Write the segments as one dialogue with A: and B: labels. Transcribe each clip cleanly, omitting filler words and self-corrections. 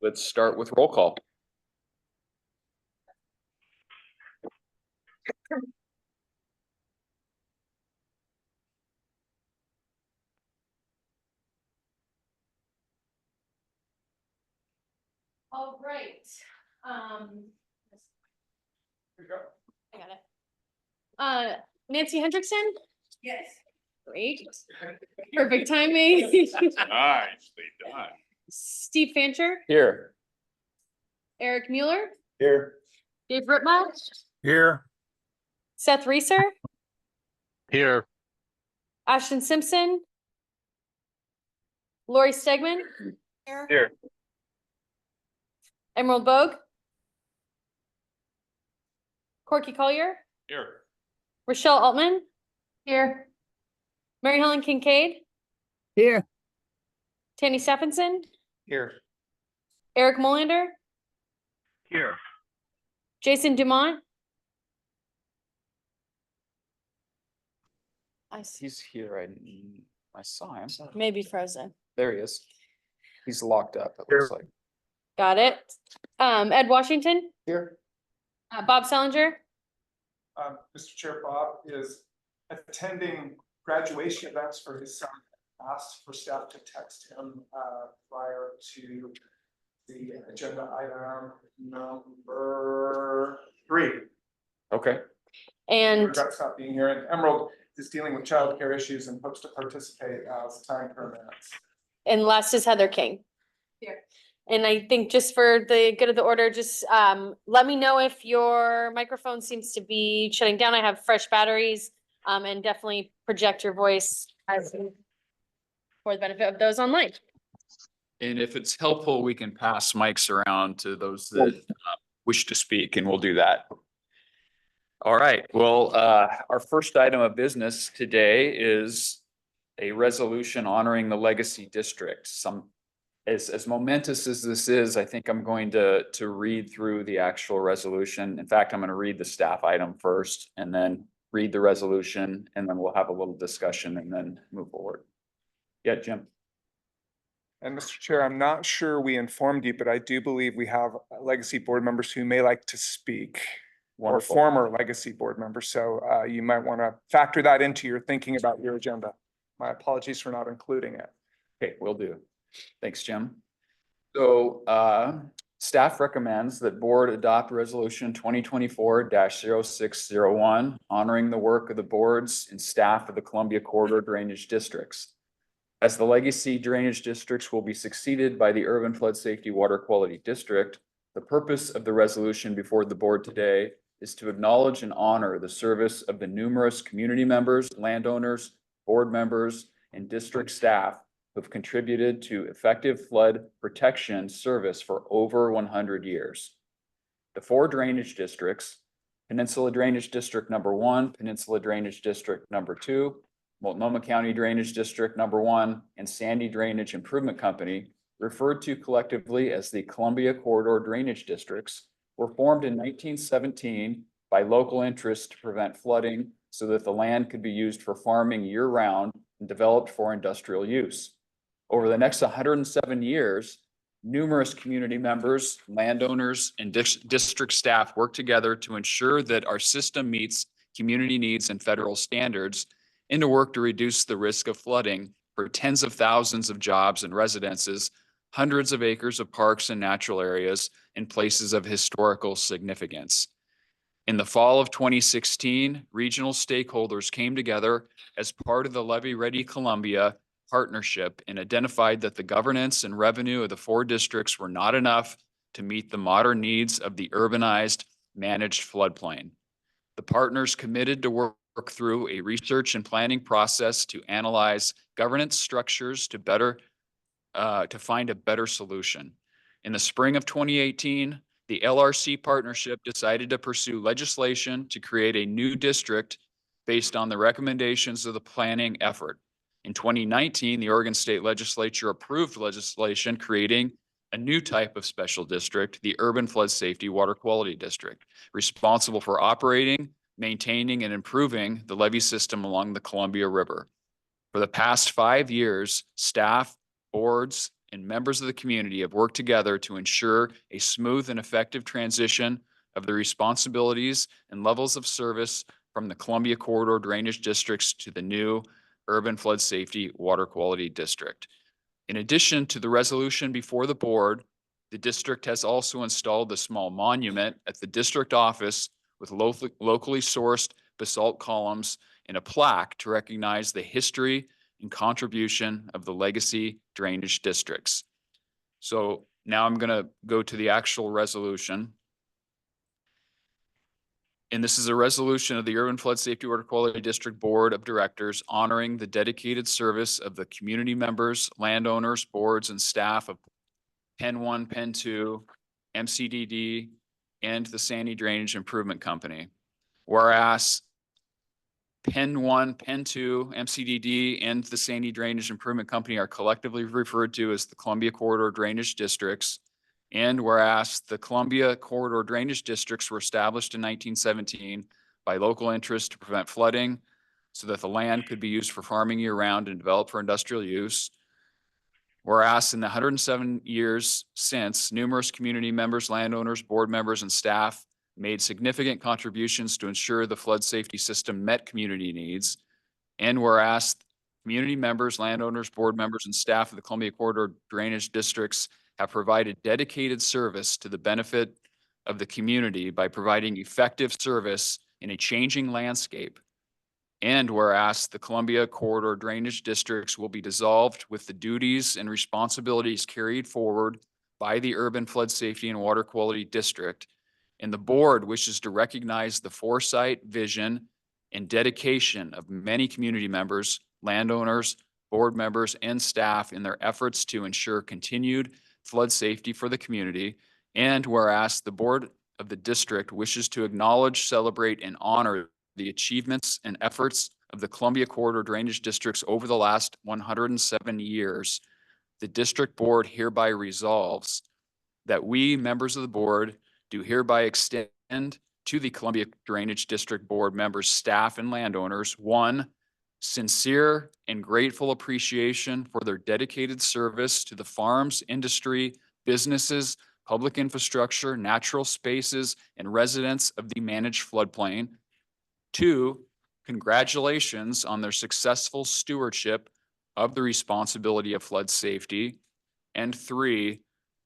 A: Let's start with roll call.
B: All right. I got it. Nancy Hendrickson? Yes. Great. Perfect timing.
C: Nicely done.
B: Steve Fancher,
A: Here.
B: Eric Mueller,
A: Here.
B: Dave Ritma,
C: Here.
B: Seth Reeser,
C: Here.
B: Ashton Simpson, Lori Stegman.
C: Here.
B: Emerald Bogue, Corky Collier,
C: Here.
B: Rochelle Altman. Here. Mary Helen Kincaid,
D: Here.
B: Tanny Stephenson,
A: Here.
B: Eric Molander,
C: Here.
B: Jason Dumont. I see.
A: He's here. I saw him.
B: Maybe frozen.
A: There he is. He's locked up, it
C: Here.
A: looks like.
B: Got it. Ed Washington,
A: Here.
B: Bob Salinger,
E: Mr. Chair, Bob is attending graduation events for his son. Asked for staff to text him prior to the agenda item number 3.
A: Okay.
B: and
E: Regrets not being here, and Emerald is dealing with childcare issues and hopes to participate as time permits.
B: last is Heather King.
F: Here.
B: And I think just for the good of the order, just let me know if your microphone seems to be shutting down. I have fresh batteries, and definitely project your voice as for the benefit of those online.
A: And if it's helpful, we can pass mics around to those that wish to speak, and we'll do that. All right. Well, our first item of business today is a resolution honoring the Legacy District. As momentous as this is, I think I'm going to read through the actual resolution. In fact, I'm going to read the staff item first and then read the resolution, and then we'll have a little discussion and then move forward. Yeah, Jim.
E: And Mr. Chair, I'm not sure we informed you, but I do believe we have legacy board members who may like to speak. Or
A: Wonderful.
E: former legacy board members, so you might want to factor that into your thinking about your agenda. My apologies for not including it.
A: Okay, will do. Thanks, Jim. So, staff recommends that board adopt resolution 2024-0601, honoring the work of the boards and staff of the Columbia Corridor Drainage Districts. As the legacy drainage districts will be succeeded by the Urban Flood Safety Water Quality District, the purpose of the resolution before the board today is to acknowledge and honor the service of the numerous community members, landowners, board members, and district staff who have contributed to effective flood protection service for over 100 years. The 4 drainage districts, Peninsula Drainage District number 1, Peninsula Drainage District number 2, Multnomah County Drainage District number 1, and Sandy Drainage Improvement Company, referred to collectively as the Columbia Corridor Drainage Districts, were formed in 1917 by local interests to prevent flooding so that the land could be used for farming year-round and developed for industrial use. Over the next 107 years, numerous community members, landowners, and district staff worked together to ensure that our system meets community needs and federal standards, and to work to reduce the risk of flooding for tens of thousands of jobs and residences, hundreds of acres of parks and natural areas, and places of historical significance. In the fall of 2016, regional stakeholders came together as part of the Levee Ready Columbia partnership and identified that the governance and revenue of the 4 districts were not enough to meet the modern needs of the urbanized, managed floodplain. The partners committed to work through a research and planning process to analyze governance structures to find a better solution. In the spring of 2018, the LRC partnership decided to pursue legislation to create a new district based on the recommendations of the planning effort. In 2019, the Oregon State Legislature approved legislation creating a new type of special district, the Urban Flood Safety Water Quality District, responsible for operating, maintaining, and improving the levee system along the Columbia River. For the past 5 years, staff, boards, and members of the community have worked together to ensure a smooth and effective transition of the responsibilities and levels of service from the Columbia Corridor Drainage Districts to the new Urban Flood Safety Water Quality District. In addition to the resolution before the board, the district has also installed a small monument at the district office with locally sourced basalt columns and a plaque to recognize the history and contribution of the legacy drainage districts. So now I'm going to go to the actual resolution. And this is a resolution of the Urban Flood Safety Water Quality District Board of Directors honoring the dedicated service of the community members, landowners, boards, and staff of Pen 1, Pen 2, MCDD, and the Sandy Drainage Improvement Company. Whereas Pen 1, Pen 2, MCDD, and the Sandy Drainage Improvement Company are collectively referred to as the Columbia Corridor Drainage Districts. And whereas the Columbia Corridor Drainage Districts were established in 1917 by local interests to prevent flooding so that the land could be used for farming year-round and developed for industrial use. Whereas in the 107 years since, numerous community members, landowners, board members, and staff made significant contributions to ensure the flood safety system met community needs. And whereas community members, landowners, board members, and staff of the Columbia Corridor Drainage Districts have provided dedicated service to the benefit of the community by providing effective service in a changing landscape. And whereas the Columbia Corridor Drainage Districts will be dissolved with the duties and responsibilities carried forward by the Urban Flood Safety and Water Quality District, and the board wishes to recognize the foresight, vision, and dedication of many community members, landowners, board members, and staff in their efforts to ensure continued flood safety for the community. And whereas the board of the district wishes to acknowledge, celebrate, and honor the achievements and efforts of the Columbia Corridor Drainage Districts over the last 107 years, the district board hereby resolves that we, members of the board, do hereby extend to the Columbia Drainage District Board members, staff, and landowners, one, sincere and grateful appreciation for their dedicated service to the farms, industry, businesses, public infrastructure, natural spaces, and residents of the managed floodplain. Two, congratulations on their successful stewardship of the responsibility of flood safety. And three,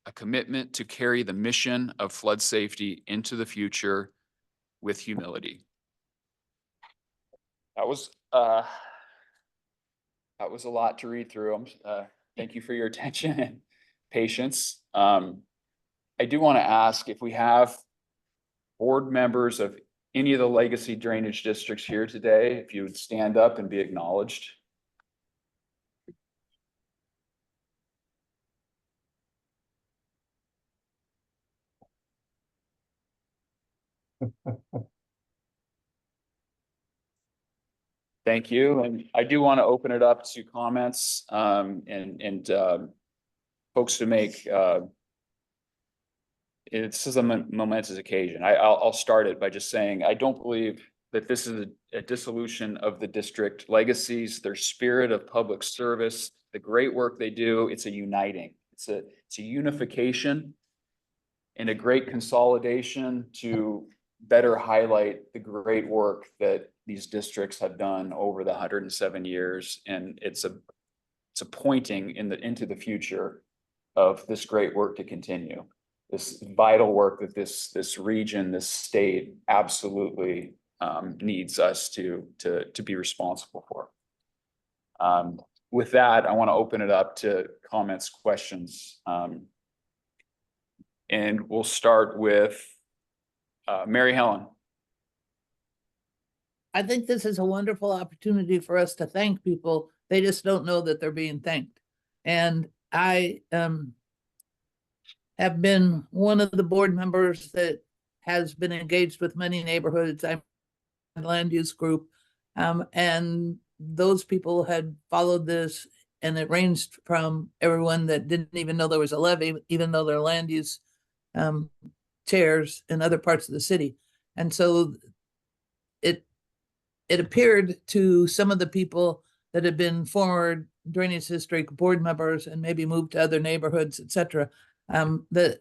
A: a commitment to carry the mission of flood safety into the future with humility. That was a lot to read through. Thank you for your attention and patience. I do want to ask if we have board members of any of the legacy drainage districts here today, if you would stand up and be acknowledged. Thank you. And I do want to open it up to comments and folks to make. This is a momentous occasion. I'll start it by just saying I don't believe that this is a dissolution of the district legacies, their spirit of public service, the great work they do. It's a uniting. It's a unification and a great consolidation to better highlight the great work that these districts have done over the 107 years. And it's a pointing into the future of this great work to continue. This vital work that this region, this state absolutely needs us to be responsible for. With that, I want to open it up to comments, questions. And we'll start with Mary Helen.
D: I think this is a wonderful opportunity for us to thank people. They just don't know that they're being thanked. And I have been one of the board members that has been engaged with many neighborhoods. I'm in the land use group. And those people had followed this, and it ranged from everyone that didn't even know there was a levy, even though they're land use chairs in other parts of the city. And so it appeared to some of the people that had been former drainage district board members and maybe moved to other neighborhoods, et cetera, that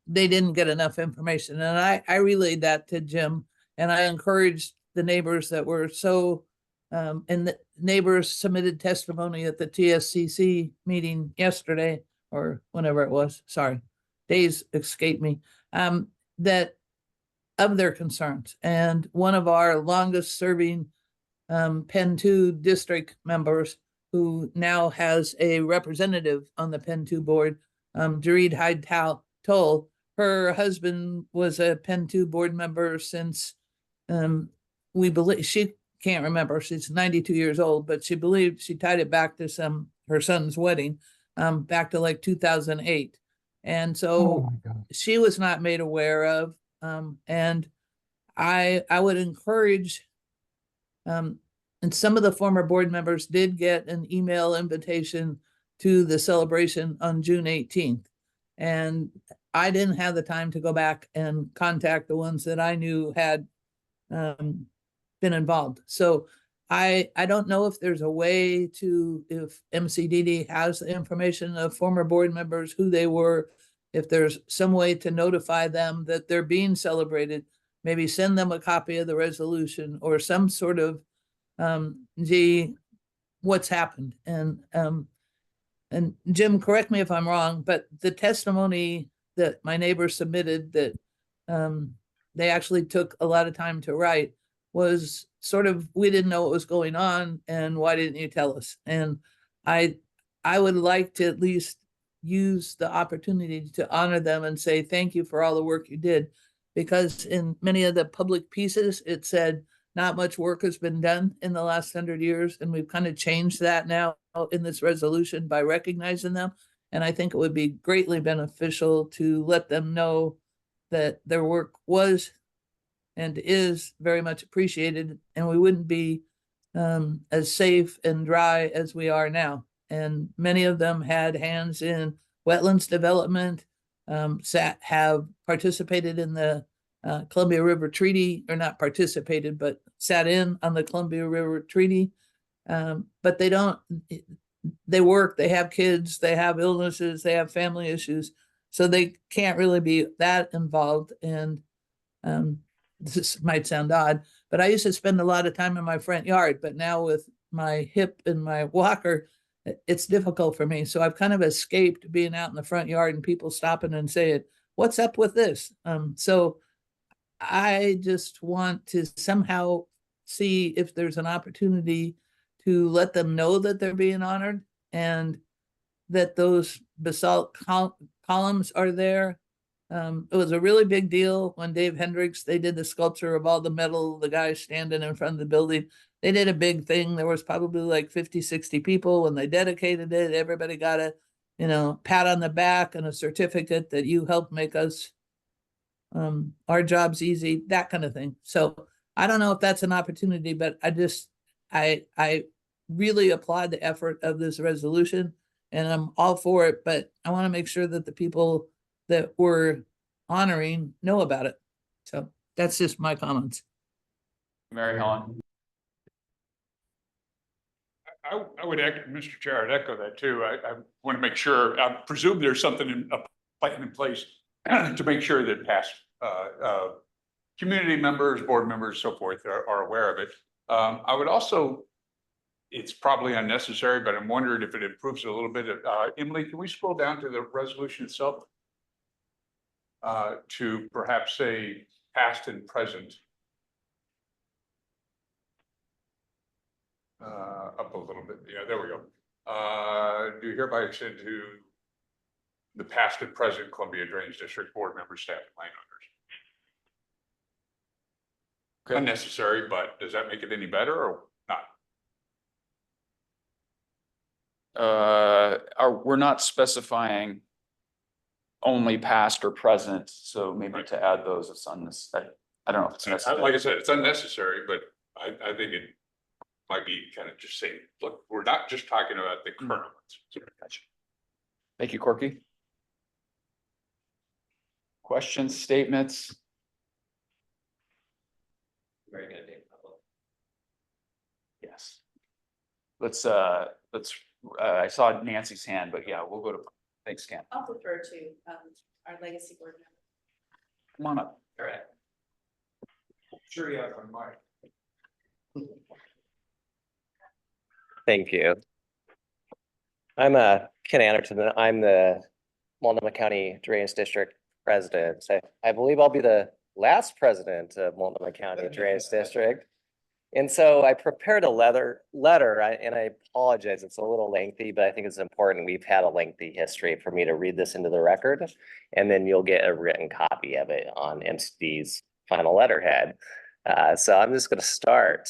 D: they didn't get enough information. And I relayed that to Jim, and I encouraged the neighbors that were so, and the neighbors submitted testimony at the TSCC meeting yesterday, or whenever it was, sorry, days escape me, that of their concerns. And one of our longest serving Penn 2 district members, who now has a representative on the Penn 2 board, Jareed Hyde Toll, her husband was a Penn 2 board member since we believe, she can't remember, she's 92 years old, but she believed she tied it back to her son's wedding, back to like 2008. And so she was not made aware of, and I would encourage, and some of the former board members did get an email invitation to the celebration on June 18th. And I didn't have the time to go back and contact the ones that I knew had been involved. So I don't know if there's a way to, if MCDD has the information of former board members, who they were, if there's some way to notify them that they're being celebrated, maybe send them a copy of the resolution or some sort of, what's happened. And Jim, correct me if I'm wrong, but the testimony that my neighbor submitted that they actually took a lot of time to write was sort of, we didn't know what was going on, and why didn't you tell us? And I would like to at least use the opportunity to honor them and say thank you for all the work you did, because in many of the public pieces, it said not much work has been done in the last 100 years, and we've kind of changed that now in this resolution by recognizing them. And I think it would be greatly beneficial to let them know that their work was and is very much appreciated, and we wouldn't be as safe and dry as we are now. And many of them had hands in wetlands development, have participated in the Columbia River Treaty, or not participated, but sat in on the Columbia River Treaty. But they work, they have kids, they have illnesses, they have family issues, so they can't really be that involved. And this might sound odd, but I used to spend a lot of time in my front yard, but now with my hip and my walker, it's difficult for me. So I've kind of escaped being out in the front yard and people stopping and saying, what's up with this? So I just want to somehow see if there's an opportunity to let them know that they're being honored, and that those basalt columns are there. It was a really big deal when Dave Hendricks, they did the sculpture of all the metal, the guys standing in front of the building. They did a big thing. There was probably like 50, 60 people when they dedicated it. Everybody got a, pat on the back and a certificate that you helped make us, our jobs easy, that kind of thing. So I don't know if that's an opportunity, but I really applaud the effort of this resolution, and I'm all for it, but I want to make sure that the people that we're honoring know about it. So that's just my comments.
A: Mary Helen.
F: I would echo, Mr. Chair, I'd echo that too. I want to make sure, I presume there's something a plan in place to make sure that past community members, board members, so forth are aware of it. I would also, it's probably unnecessary, but I'm wondering if it improves a little bit. Emily, can we scroll down to the resolution itself? To perhaps say past and present. Up a little bit. Yeah, there we go. Do hereby extend to the past and present Columbia Drainage District board members, staff, and landowners.
A: Okay.
F: Unnecessary, but does that make it any better or not?
A: We're not specifying only past or present, so maybe
F: Right.
A: to add those, it's unnecessary. I don't know if it's necessary.
F: Like I said, it's unnecessary, but I think it might be kind of just saying, look, we're not just talking about the current ones.
A: Gotcha. Thank you, Corky. Questions, statements?
G: Very good, Dave.
A: Yes. Let's I saw Nancy's hand, but yeah, we'll go to, thanks, Ken.
G: I'll prefer to, our legacy board member.
A: Come on up.
E: All right. Sure, yeah, on mic.
H: Thank you. I'm Ken Anderton. I'm the Multnomah County Drainage District President. I believe I'll be the last president of Multnomah County Drainage District. And so I prepared a letter, and I apologize, it's a little lengthy, but I think it's important. We've had a lengthy history for me to read this into the record, and then you'll get a written copy of it on MCD's final letterhead. So I'm just going to start.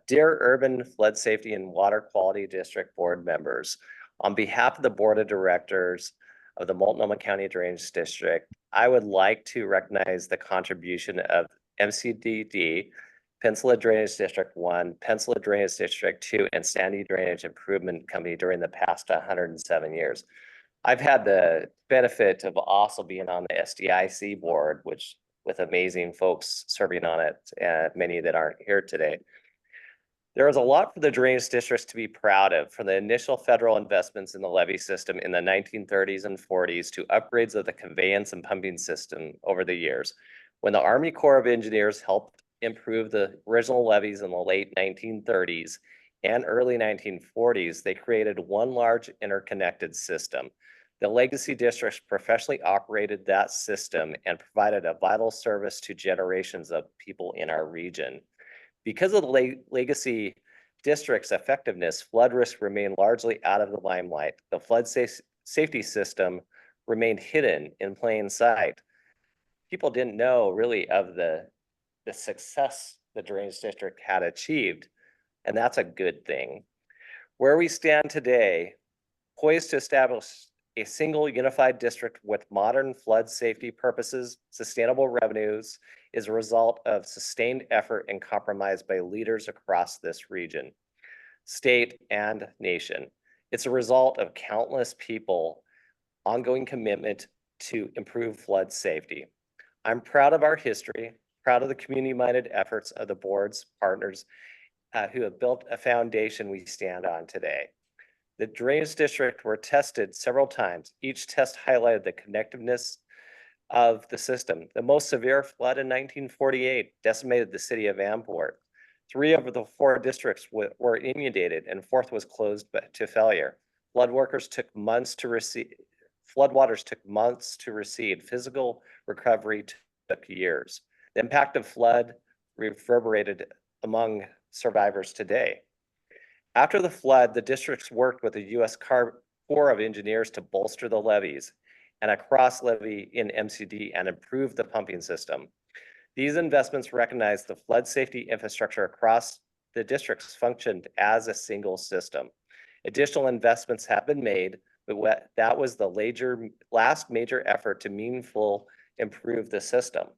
H: Dear Urban Flood Safety and Water Quality District Board members, on behalf of the Board of Directors of the Multnomah County Drainage District, I would like to recognize the contribution of MCDD, Peninsula Drainage District 1, Peninsula Drainage District 2, and Sandy Drainage Improvement Company during the past 107 years. I've had the benefit of also being on the SDIC board, which with amazing folks serving on it, and many that aren't here today. There is a lot for the drainage districts to be proud of, from the initial federal investments in the levee system in the 1930s and 40s to upgrades of the conveyance and pumping system over the years. When the Army Corps of Engineers helped improve the original levees in the late 1930s and early 1940s, they created one large interconnected system. The legacy districts professionally operated that system and provided a vital service to generations of people in our region. Because of the legacy district's effectiveness, flood risk remained largely out of the limelight. The flood safety system remained hidden in plain sight. People didn't know really of the success the drainage district had achieved, and that's a good thing. Where we stand today, poised to establish a single unified district with modern flood safety purposes, sustainable revenues, is a result of sustained effort and compromise by leaders across this region, state, and nation. It's a result of countless people, ongoing commitment to improve flood safety. I'm proud of our history, proud of the community-minded efforts of the board's partners who have built a foundation we stand on today. The drainage district were tested several times. Each test highlighted the connectiveness of the system. The most severe flood in 1948 decimated the city of Vanport. 3 of the 4 districts were inundated, and 4th was closed to failure. Floodwaters took months to recede. Physical recovery took years. The impact of flood reverberated among survivors today. After the flood, the districts worked with the U.S. Corps of Engineers to bolster the levees and a cross levee in MCD and improve the pumping system. These investments recognize the flood safety infrastructure across the districts functioned as a single system. Additional investments have been made, but that was the last major effort to meaningfully improve the system.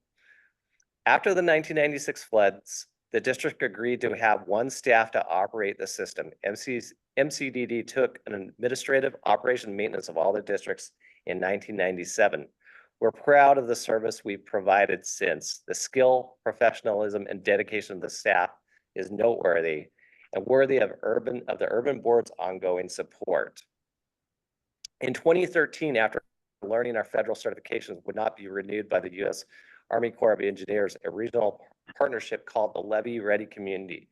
H: After the 1996 floods, the district agreed to have one staff to operate the system. MCDD took an administrative operation maintenance of all the districts in 1997. We're proud of the service we've provided since. The skill, professionalism, and dedication of the staff is noteworthy and worthy of the urban board's ongoing support. In 2013, after learning our federal certifications would not be renewed by the U.S. Army Corps of Engineers, a regional partnership called the Levee Ready Community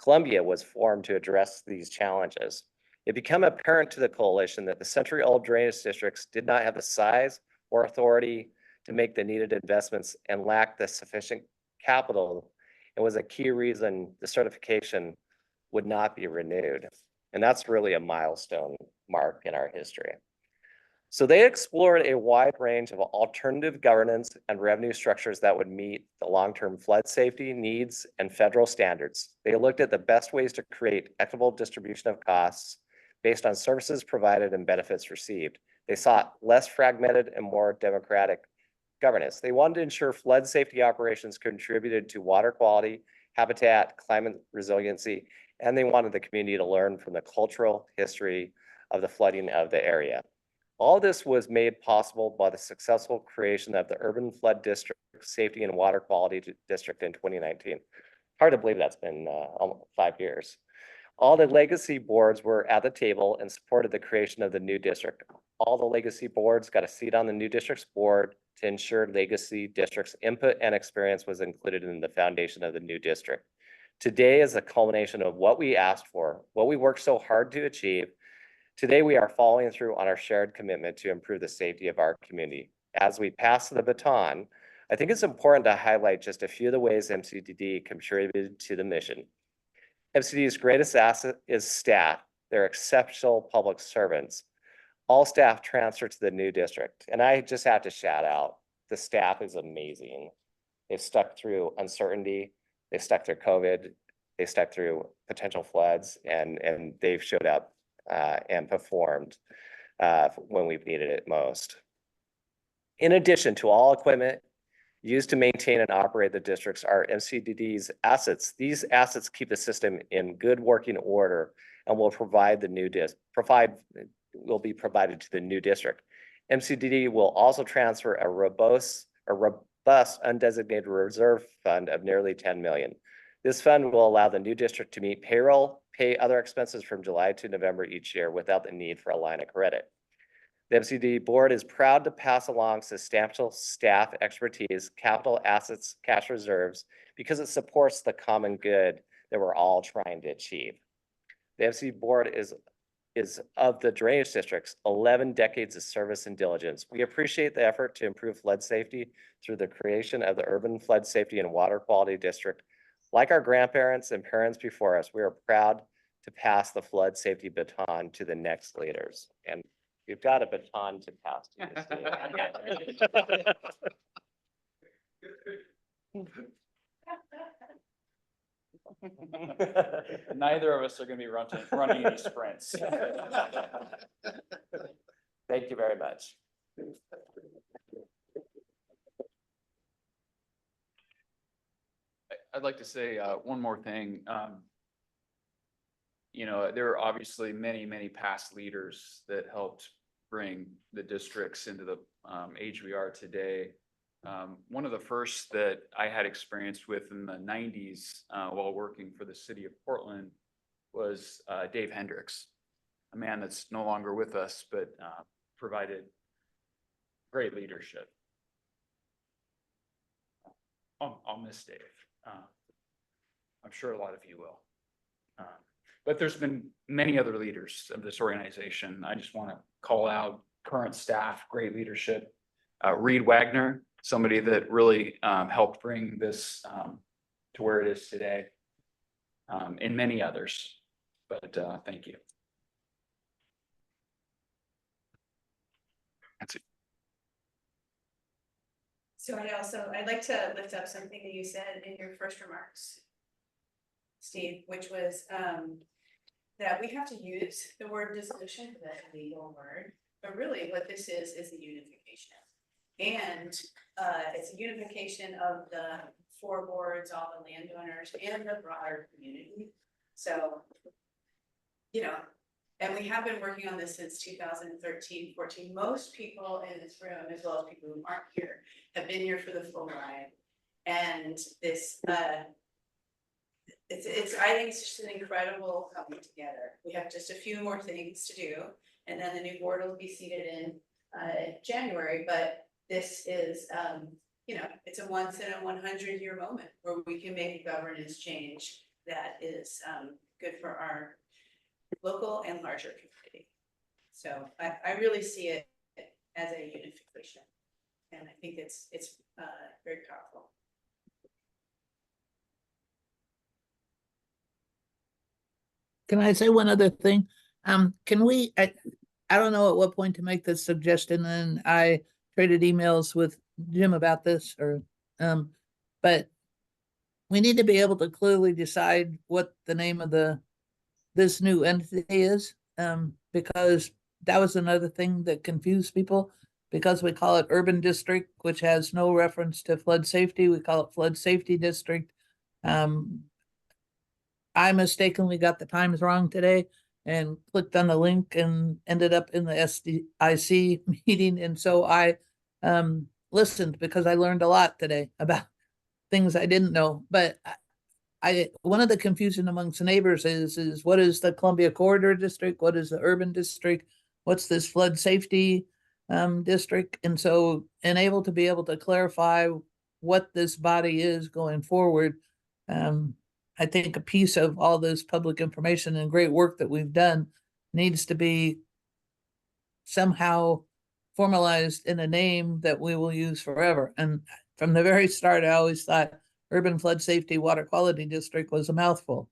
H: Columbia was formed to address these challenges. It became apparent to the coalition that the century-old drainage districts did not have the size or authority to make the needed investments and lacked the sufficient capital. It was a key reason the certification would not be renewed. And that's really a milestone mark in our history. So they explored a wide range of alternative governance and revenue structures that would meet the long-term flood safety needs and federal standards. They looked at the best ways to create equitable distribution of costs based on services provided and benefits received. They sought less fragmented and more democratic governance. They wanted to ensure flood safety operations contributed to water quality, habitat, climate resiliency, and they wanted the community to learn from the cultural history of the flooding of the area. All this was made possible by the successful creation of the Urban Flood District Safety and Water Quality District in 2019. Hard to believe that's been almost 5 years. All the legacy boards were at the table and supported the creation of the new district. All the legacy boards got a seat on the new district's board to ensure legacy districts' input and experience was included in the foundation of the new district. Today is a culmination of what we asked for, what we worked so hard to achieve. Today, we are following through on our shared commitment to improve the safety of our community. As we pass the baton, I think it's important to highlight just a few of the ways MCDD contributed to the mission. MCD's greatest asset is staff. They're exceptional public servants. All staff transfer to the new district. And I just have to shout out, the staff is amazing. They've stuck through uncertainty. They've stuck through COVID. They stuck through potential floods, and they've showed up and performed when we've needed it most. In addition to all equipment used to maintain and operate the districts are MCDD's assets. These assets keep the system in good working order and will provide the new will be provided to the new district. MCDD will also transfer a robust undesignated reserve fund of nearly 10 million. This fund will allow the new district to meet payroll, pay other expenses from July to November each year without the need for a line of credit. The MCD board is proud to pass along substantial staff expertise, capital assets, cash reserves, because it supports the common good that we're all trying to achieve. The MCD board is of the drainage districts, 11 decades of service and diligence. We appreciate the effort to improve flood safety through the creation of the Urban Flood Safety and Water Quality District. Like our grandparents and parents before us, we are proud to pass the flood safety baton to the next leaders. And we've got a baton to pass to you.
A: Neither of us are gonna be running any sprints.
H: Thank you very much.
A: I'd like to say one more thing. You know, there are obviously many past leaders that helped bring the districts into the age we are today. One of the first that I had experience with in the 90s while working for the city of Portland was Dave Hendricks, a man that's no longer with us, but provided great leadership. I'll miss Dave. I'm sure a lot of you will. But there's been many other leaders of this organization. I just want to call out current staff, great leadership. Reed Wagner, somebody that really helped bring this to where it is today, and many others. But thank you. That's it.
G: So I'd like to lift up something that you said in your first remarks, Steve, which was that we have to use the word dissolution, that legal word, but really what this is a unification. And it's a unification of the four boards, all the landowners and the broader community. So, you know, and we have been working on this since 2013, 14. Most people in this room, as well as people who aren't here, have been here for the full ride. And this, I think it's just an incredible coming together. We have just a few more things to do, and then the new board will be seated in January. But this is, you know, it's a once in a 100-year moment where we can make a governance change that is good for our local and larger community. So I really see it as a unification, and I think it's very powerful.
D: Can I say one other thing? Can we, I don't know at what point to make this suggestion, and I traded emails with Jim about this, or, but we need to be able to clearly decide what the name of this new entity is, because that was another thing that confused people, because we call it Urban District, which has no reference to flood safety. We call it Flood Safety District. I mistakenly got the times wrong today and clicked on the link and ended up in the SDIC meeting. And so I listened, because I learned a lot today about things I didn't know. But one of the confusion amongst the neighbors is what is the Columbia Corridor District? What is the urban district? What's this flood safety district? And so, and able to clarify what this body is going forward. I think a piece of all this public information and great work that we've done needs to be somehow formalized in a name that we will use forever. And from the very start, I always thought Urban Flood Safety Water Quality District was a mouthful.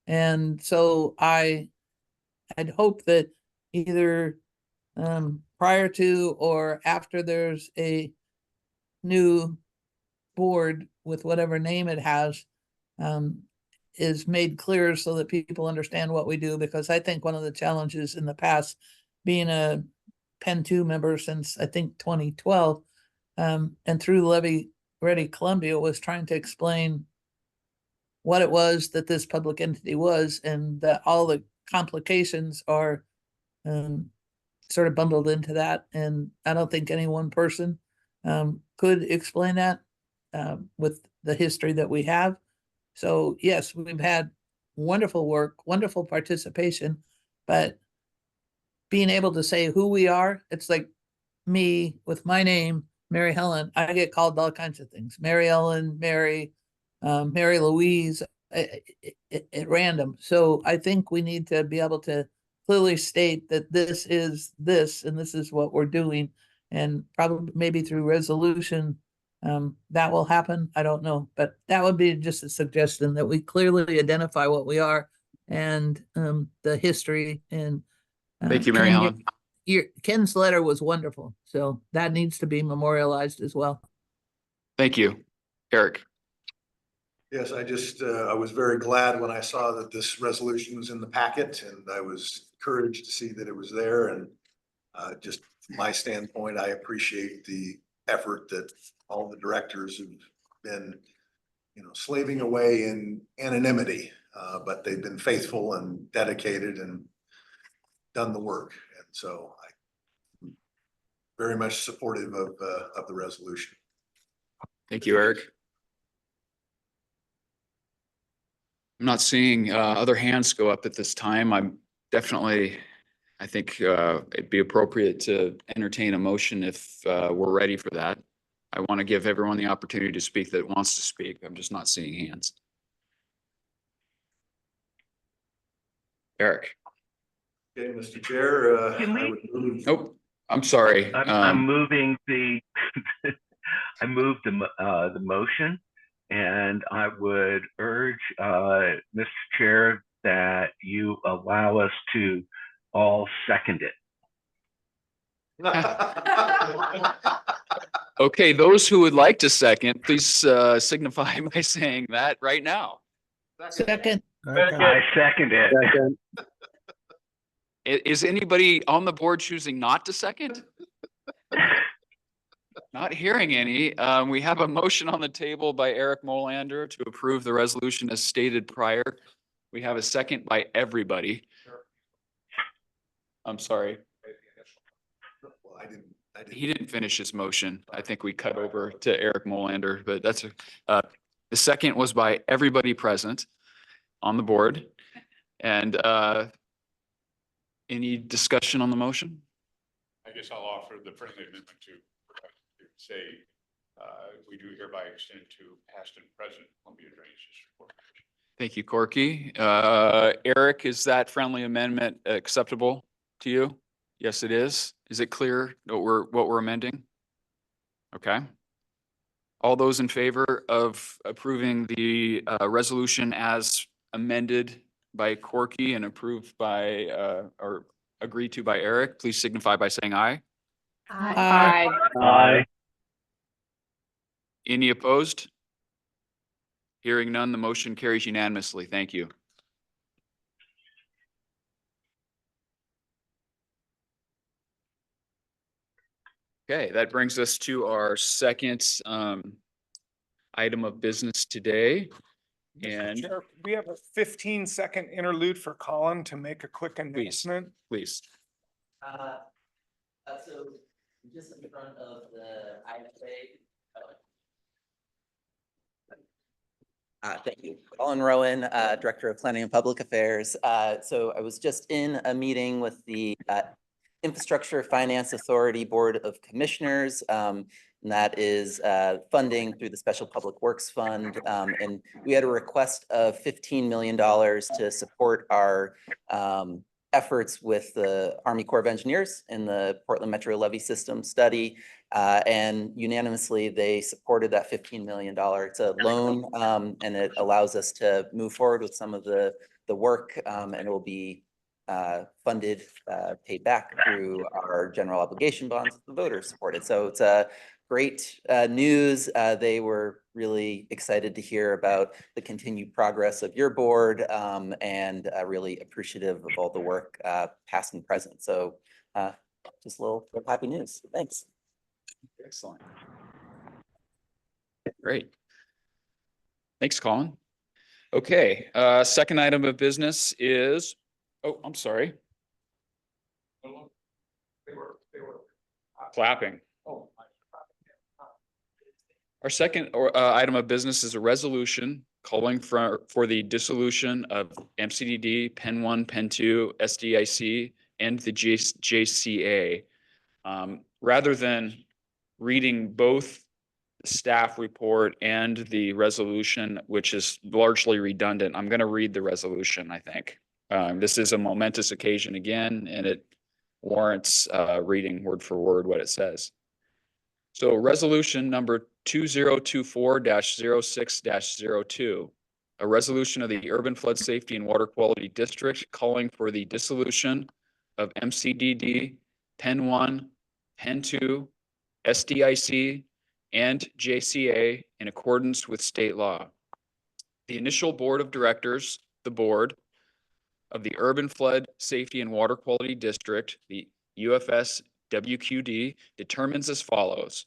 D: And so I'd hope that either prior to or after there's a new board with whatever name it has, is made clear so that people understand what we do, because I think one of the challenges in the past, being a Penn 2 member since I think 2012, and through Levy Ready Columbia, was trying to explain what it was that this public entity was, and that all the complications are sort of bundled into that. And I don't think any one person could explain that with the history that we have. So yes, we've had wonderful work, wonderful participation, but being able to say who we are, it's like me with my name, Mary Helen, I get called all kinds of things. Mary Ellen, Mary Louise, at random. So I think we need to be able to clearly state that this is this, and this is what we're doing. And probably maybe through resolution, that will happen. I don't know, but that would be just a suggestion, that we clearly identify what we are and the history. And
A: Thank you, Mary Helen.
D: Ken's letter was wonderful, so that needs to be memorialized as well.
A: Thank you. Eric.
I: Yes, I was very glad when I saw that this resolution was in the packet, and I was encouraged to see that it was there. And just from my standpoint, I appreciate the effort that all the directors have been, slaving away in anonymity, but they've been faithful and dedicated and done the work. And so I'm very much supportive of the resolution.
A: Thank you, Eric. I'm not seeing other hands go up at this time. I think it'd be appropriate to entertain a motion if we're ready for that. I want to give everyone the opportunity to speak that wants to speak. I'm just not seeing hands. Eric.
I: Okay, Mr. Chair.
C: Can we-
I: I would move.
A: Nope. I'm sorry.
C: I'm moving I moved the motion, and I would urge, Mr. Chair, that you allow us to all second it.
A: Okay, those who would like to second, please signify by saying that right now.
D: Second.
C: I second it.
A: Is anybody on the board choosing not to second? Not hearing any. We have a motion on the table by Eric Molander to approve the resolution as stated prior. We have a second by everybody. I'm sorry.
I: Well, I didn't.
A: He didn't finish his motion. I think we cut over to Eric Molander, but that's the second was by everybody present on the board. And any discussion on the motion?
F: I guess I'll offer the friendly amendment to say, we do hereby extend to past and present Columbia Drainage District Board members.
A: Thank you, Corky. Eric, is that friendly amendment acceptable to you? Yes, it is. Is it clear what we're amending? Okay. All those in favor of approving the resolution as amended by Corky and approved by or agreed to by Eric, please signify by saying aye.
B: Aye.
C: Aye.
A: Any opposed? Hearing none, the motion carries unanimously. Thank you. Okay, that brings us to our second item of business today. And
E: Chair, we have a 15-second interlude for Colin to make a quick announcement.
A: please.
J: So just in front of the IFA, Thank you. Colin Rowan, Director of Planning and Public Affairs. So I was just in a meeting with the Infrastructure Finance Authority Board of Commissioners. And that is funding through the Special Public Works Fund. And we had a request of $15 million to support our efforts with the Army Corps of Engineers in the Portland Metro Levee System study. And unanimously, they supported that $15 million. It's a loan, and it allows us to move forward with some of the work, and it will be funded, paid back through our general obligation bonds the voters supported. So it's a great news. They were really excited to hear about the continued progress of your board, and really appreciative of all the work past and present. So just a little happy news. Thanks.
A: Excellent. Great. Thanks, Colin. Okay, second item of business is, oh, I'm sorry.
E: They were
A: Clapping.
E: oh.
A: Our second item of business is a resolution calling for the dissolution of MCDD, Pen 1, Pen 2, SDIC, and the JCA. Rather than reading both the staff report and the resolution, which is largely redundant, I'm going to read the resolution, I think. This is a momentous occasion again, and it warrants reading word for word what it says. So resolution number 2024-06-02, a resolution of the Urban Flood Safety and Water Quality District calling for the dissolution of MCDD, Pen 1, Pen 2, SDIC, and JCA in accordance with state law. The initial board of directors, the board of the Urban Flood Safety and Water Quality District, the UFSWQD, determines as follows.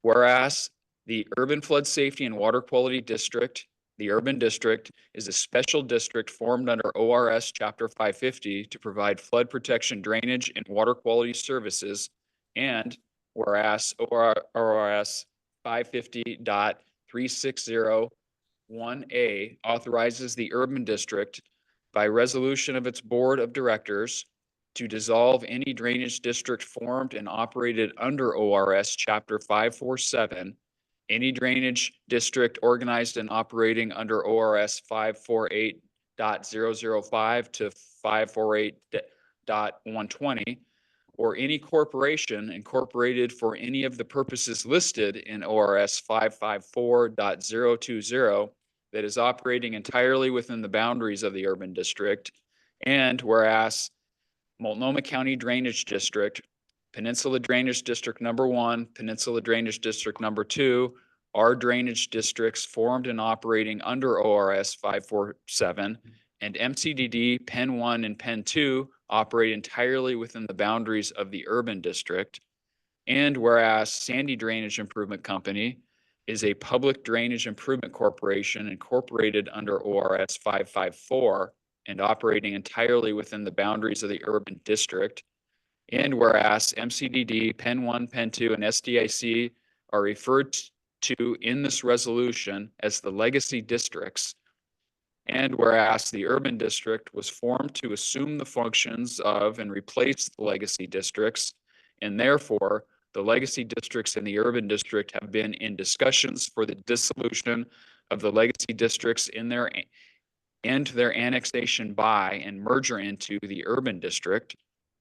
A: Whereas the Urban Flood Safety and Water Quality District, the Urban District, is a special district formed under ORS Chapter 550 to provide flood protection, drainage, and water quality services. And whereas ORS 550.3601A authorizes the Urban District by resolution of its board of directors to dissolve any drainage district formed and operated under ORS Chapter 547, any drainage district organized and operating under ORS 548.005 to 548.120, or any corporation incorporated for any of the purposes listed in ORS 554.020 that is operating entirely within the boundaries of the urban district. And whereas Multnomah County Drainage District, Peninsula Drainage District Number 1, Peninsula Drainage District Number 2 are drainage districts formed and operating under ORS 547, and MCDD, Pen 1, and Pen 2 operate entirely within the boundaries of the urban district. And whereas Sandy Drainage Improvement Company is a public drainage improvement corporation incorporated under ORS 554 and operating entirely within the boundaries of the urban district. And whereas MCDD, Pen 1, Pen 2, and SDIC are referred to in this resolution as the legacy districts. And whereas the urban district was formed to assume the functions of and replace the legacy districts, and therefore the legacy districts in the urban district have been in discussions for the dissolution of the legacy districts in their annexation by and merger into the urban district.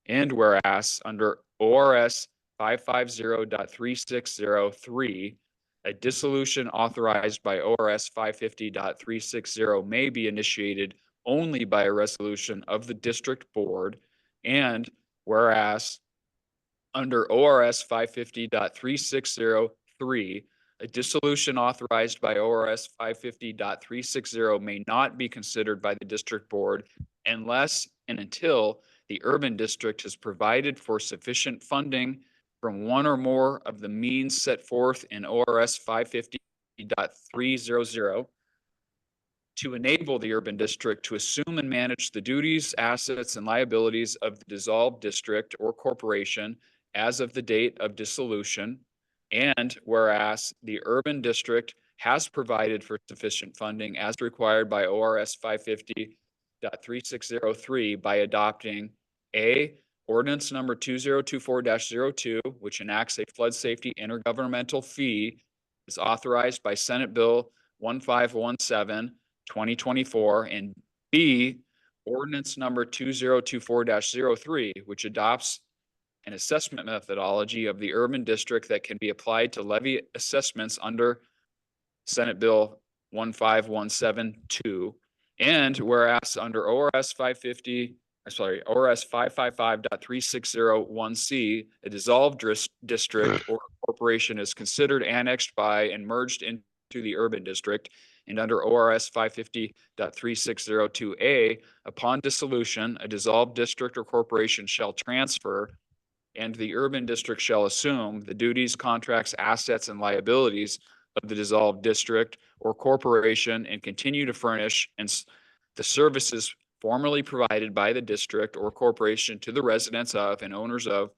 A: And whereas under ORS 550.3603, a dissolution authorized by ORS 550.360 may be initiated only by a resolution of the district board. And whereas under ORS 550.3603, a dissolution authorized by ORS 550.360 may not be considered by the district board unless and until the urban district has provided for sufficient funding from one or more of the means set forth in ORS 550.300 to enable the urban district to assume and manage the duties, assets, and liabilities of the dissolved district or corporation as of the date of dissolution. And whereas the urban district has provided for sufficient funding as required by ORS 550.3603 by adopting A, ordinance number 2024-02, which enacts a flood safety intergovernmental fee, is authorized by Senate Bill 1517, 2024, and B, ordinance number 2024-03, which adopts an assessment methodology of the urban district that can be applied to levy assessments under Senate Bill 15172. And whereas under ORS 555.3601C, a dissolved district or corporation is considered annexed by and merged into the urban district. And under ORS 550.3602A, upon dissolution, a dissolved district or corporation shall transfer and the urban district shall assume the duties, contracts, assets, and liabilities of the dissolved district or corporation and continue to furnish the services formerly provided by the district or corporation to the residents of and owners of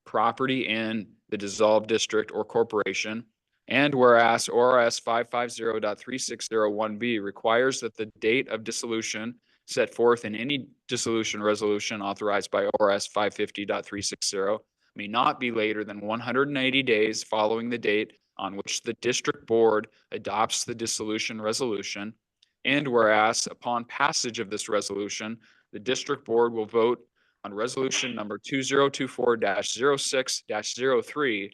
A: property in the dissolved district or corporation. And whereas ORS 550.3601B requires that the date of dissolution set forth in any dissolution resolution authorized by ORS 550.360 may not be later than 180 days following the date on which the district board adopts the dissolution resolution. And whereas upon passage of this resolution, the district board will vote on resolution number 2024-06-03,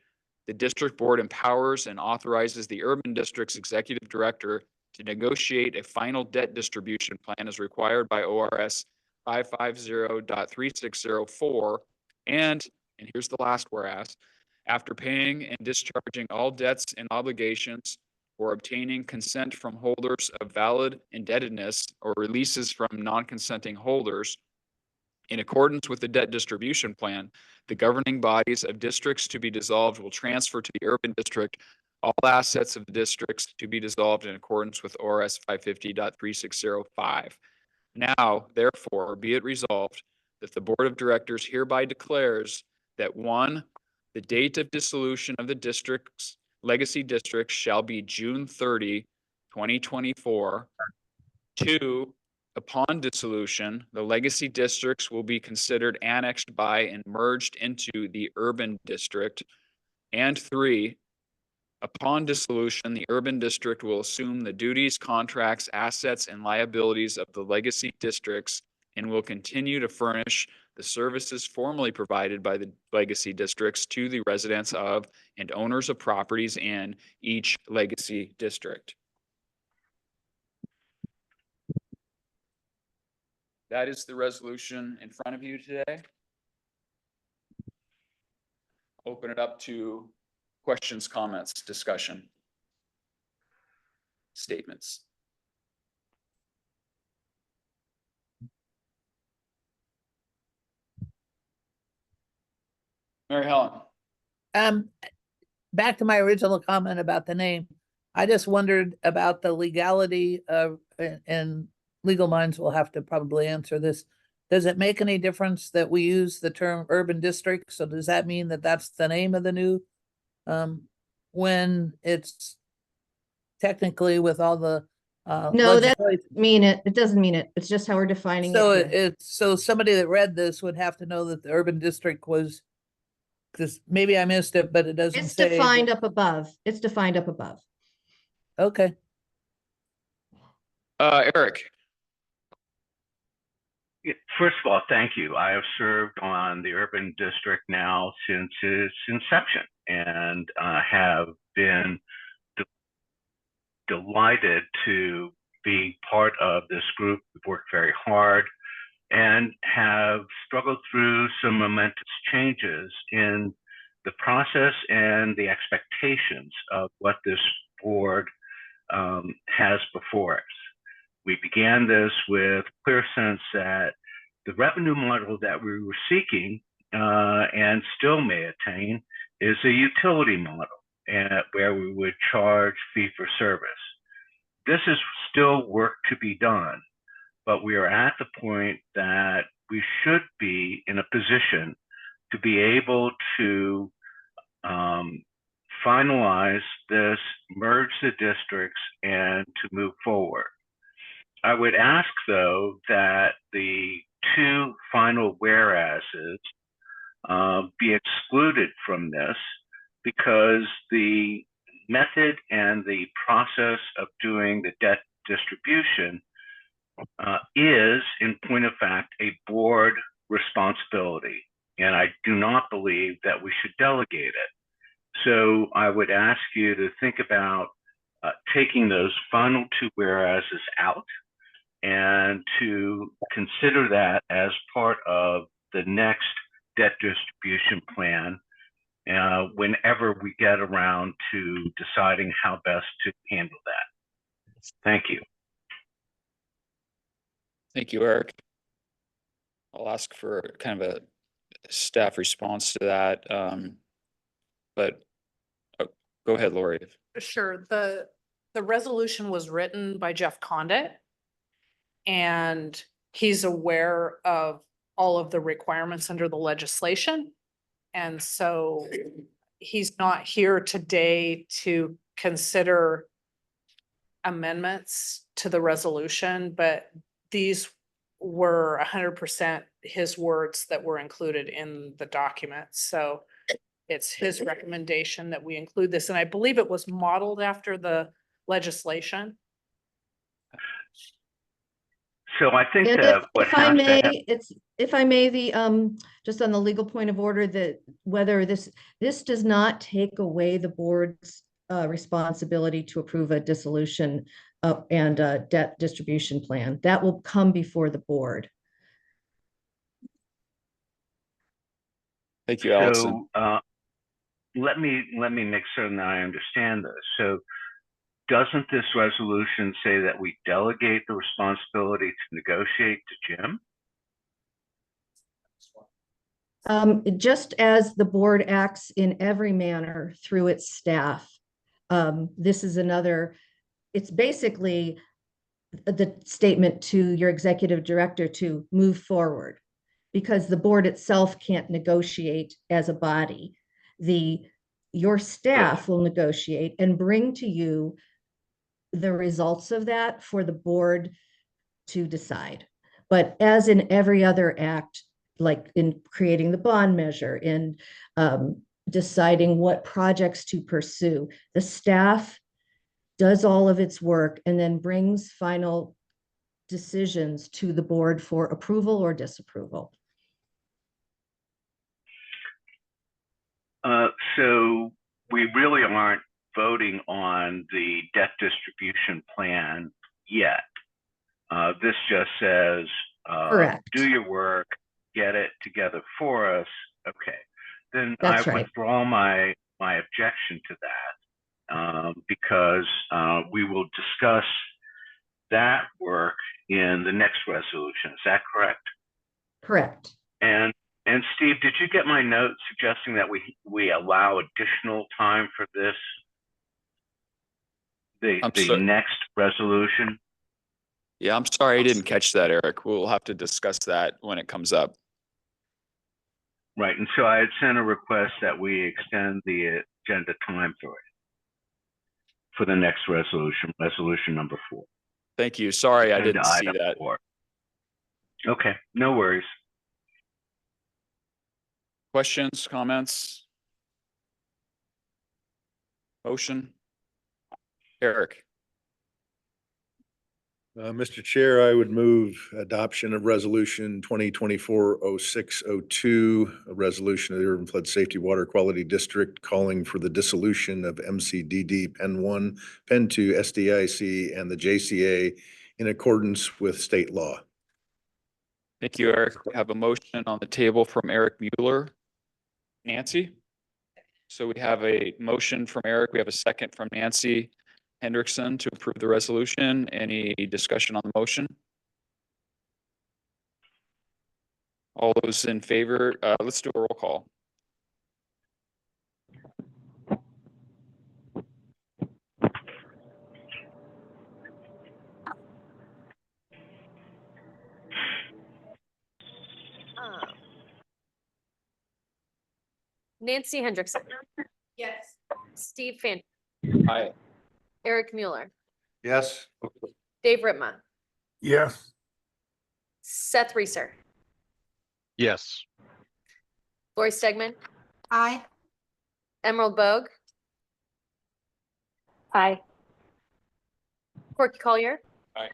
A: the district board empowers and authorizes the urban district's executive director to negotiate a final debt distribution plan as required by ORS 550.3604. And here's the last whereas, after paying and discharging all debts and obligations or obtaining consent from holders of valid indebtedness or releases from non-consenting holders, in accordance with the debt distribution plan, the governing bodies of districts to be dissolved will transfer to the urban district all assets of the districts to be dissolved in accordance with ORS 550.3605. Now, therefore, be it resolved that the Board of Directors hereby declares that 1, the date of dissolution of the district's legacy districts shall be June 30, 2024. 2, upon dissolution, the legacy districts will be considered annexed by and merged into the urban district. And 3, upon dissolution, the urban district will assume the duties, contracts, assets, and liabilities of the legacy districts and will continue to furnish the services formerly provided by the legacy districts to the residents of and owners of properties in each legacy district. That is the resolution in front of you today. Open it up to questions, comments, discussion, statements. Mary Helen.
D: Back to my original comment about the name. I just wondered about the legality of, and legal minds will have to probably answer this. Does it make any difference that we use the term urban district? So does that mean that that's the name of the new, when it's technically with all the,
K: No, that
D: legislation?
K: mean it. It doesn't mean it. It's just how we're defining
D: So
K: it. here.
D: so somebody that read this would have to know that the urban district was, because maybe I missed it, but it doesn't
K: It's
D: say.
K: defined up above. It's defined up above.
D: Okay.
A: Eric.
C: First of all, thank you. I have served on the urban district now since its inception and have been delighted to be part of this group. We've worked very hard and have struggled through some momentous changes in the process and the expectations of what this board has before us. We began this with a clear sense that the revenue model that we were seeking and still may attain is a utility model where we would charge fee for service. This is still work to be done, but we are at the point that we should be in a position to be able to finalize this, merge the districts, and to move forward. I would ask, though, that the two final whereases be excluded from this, because the method and the process of doing the debt distribution is, in point of fact, a board responsibility. And I do not believe that we should delegate it. So I would ask you to think about taking those final two whereases out and to consider that as part of the next debt distribution plan whenever we get around to deciding how best to handle that. Thank you.
A: Thank you, Eric. I'll ask for kind of a staff response to that. But go ahead, Lori.
L: Sure. The resolution was written by Jeff Condit. And he's aware of all of the requirements under the legislation. And so he's not here today to consider amendments to the resolution, but these were 100% his words that were included in the document. So it's his recommendation that we include this. And I believe it was modeled after the legislation.
C: So I think
K: And
C: that what
K: if I
C: has to
K: may,
C: happen.
K: if I may, just on the legal point of order, that whether this does not take away the board's responsibility to approve a dissolution and a debt distribution plan. That will come before the board.
A: Thank you, Allison.
C: So let me make certain that I understand this. So doesn't this resolution say that we delegate the responsibility to negotiate to Jim?
K: Just as the board acts in every manner through its staff, this is another, it's basically the statement to your executive director to move forward, because the board itself can't negotiate as a body. Your staff will negotiate and bring to you the results of that for the board to decide. But as in every other act, like in creating the bond measure, in deciding what projects to pursue, the staff does all of its work and then brings final decisions to the board for approval or disapproval.
C: So we really aren't voting on the debt distribution plan yet. This just says,
K: Correct.
C: do your work, get it together for us. Okay, then
K: That's
C: I
K: right.
C: withdraw my objection to that because we will discuss that work in the next resolution. Is that correct?
K: Correct.
C: And Steve, did you get my note suggesting that we allow additional time for this? The next resolution?
A: Yeah, I'm sorry I didn't catch that, Eric. We'll have to discuss that when it comes up.
C: Right, and so I had sent a request that we extend the agenda time for the next resolution, resolution number 4.
A: Thank you. Sorry, I didn't see
C: Agenda item
A: that.
C: 4. Okay, no worries.
A: Questions, comments? Motion? Eric?
I: Mr. Chair, I would move adoption of resolution 2024-0602, a resolution of the Urban Flood Safety Water Quality District calling for the dissolution of MCDD Pen 1, Pen 2, SDIC, and the JCA in accordance with state law.
A: Thank you, Eric. We have a motion on the table from Eric Mueller. Nancy? So we have a motion from Eric. We have a second from Nancy Hendrickson to approve the resolution. Any discussion on the motion? All those in favor, let's do a roll call.
B: Nancy Hendrickson,
G: Yes.
B: Steve Fan,
A: Aye.
B: Eric Mueller,
I: Yes.
B: Dave Ritma,
F: Yes.
B: Seth Reeser,
M: Yes.
B: Lori Stegman,
G: Aye.
B: Emerald Bogue. Aye. Corky Collier.
F: Aye.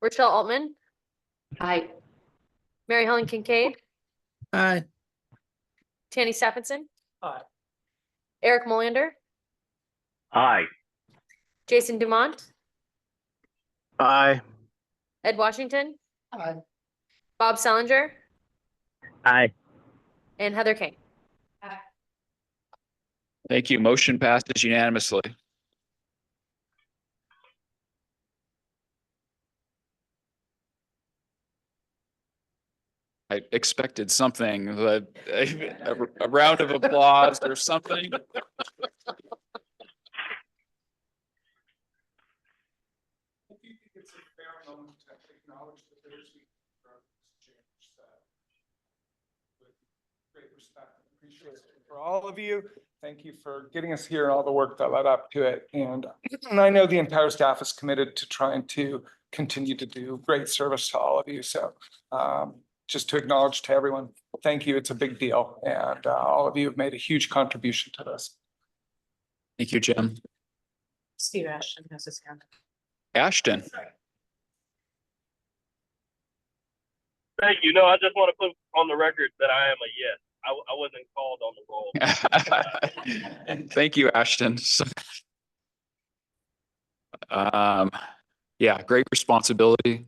B: Rochelle Altman,
K: Aye.
B: Mary Helen Kincaid,
D: Aye.
B: Tanny Stephenson.
F: Aye.
B: Eric Molander,
C: Aye.
B: Jason Dumont,
M: Aye.
B: Ed Washington,
D: Aye.
B: Bob Salinger,
M: Aye.
B: and Heather King.
A: Thank you. Motion passes unanimously. I expected something, but a round of applause or something.
E: I do think it's a fair moment to acknowledge the bittersweet growth that's changed that. With great respect and appreciation for all of you. Thank you for getting us here and all the work that led up to it. And I know the entire staff is committed to trying to continue to do great service to all of you. So just to acknowledge to everyone, thank you. It's a big deal. And all of you have made a huge contribution to this.
A: Thank you, Jim.
L: Steve Ashton has his hand.
A: Ashton.
M: Thank you. No, I just want to put on the record that I am a yes. I wasn't called on the roll.
A: Thank you, Ashton. Yeah, great responsibility.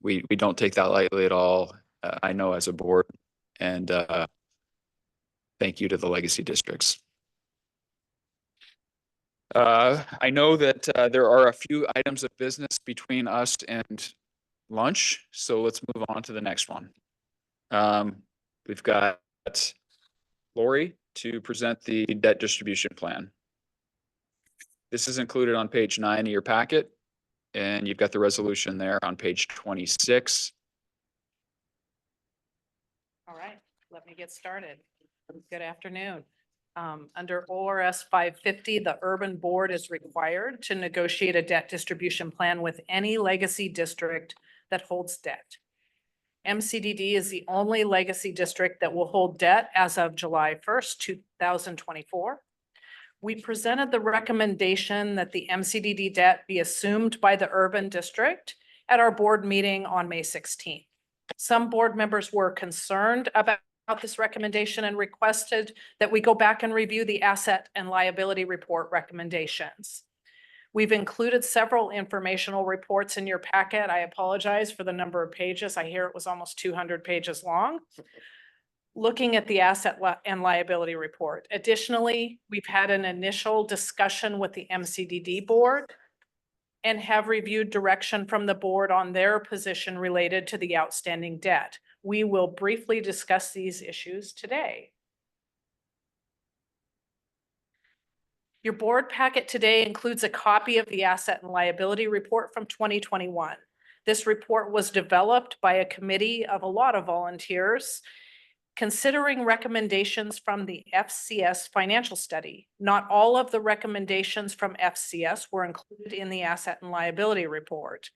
A: We don't take that lightly at all. I know as a board, and thank you to the legacy districts. I know that there are a few items of business between us and lunch, so let's move on to the next one. We've got Lori to present the debt distribution plan. This is included on page 9 of your packet, and you've got the resolution there on page 26.
L: All right, let me get started. Good afternoon. Under ORS 550, the urban board is required to negotiate a debt distribution plan with any legacy district that holds debt. MCDD is the only legacy district that will hold debt as of July 1st, 2024. We presented the recommendation that the MCDD debt be assumed by the urban district at our board meeting on May 16th. Some board members were concerned about this recommendation and requested that we go back and review the asset and liability report recommendations. We've included several informational reports in your packet. I apologize for the number of pages. I hear it was almost 200 pages long. Looking at the asset and liability report. Additionally, we've had an initial discussion with the MCDD board and have reviewed direction from the board on their position related to the outstanding debt. We will briefly discuss these issues today. Your board packet today includes a copy of the asset and liability report from 2021. This report was developed by a committee of a lot of volunteers, considering recommendations from the FCS financial study. Not all of the recommendations from FCS were included in the asset and liability report.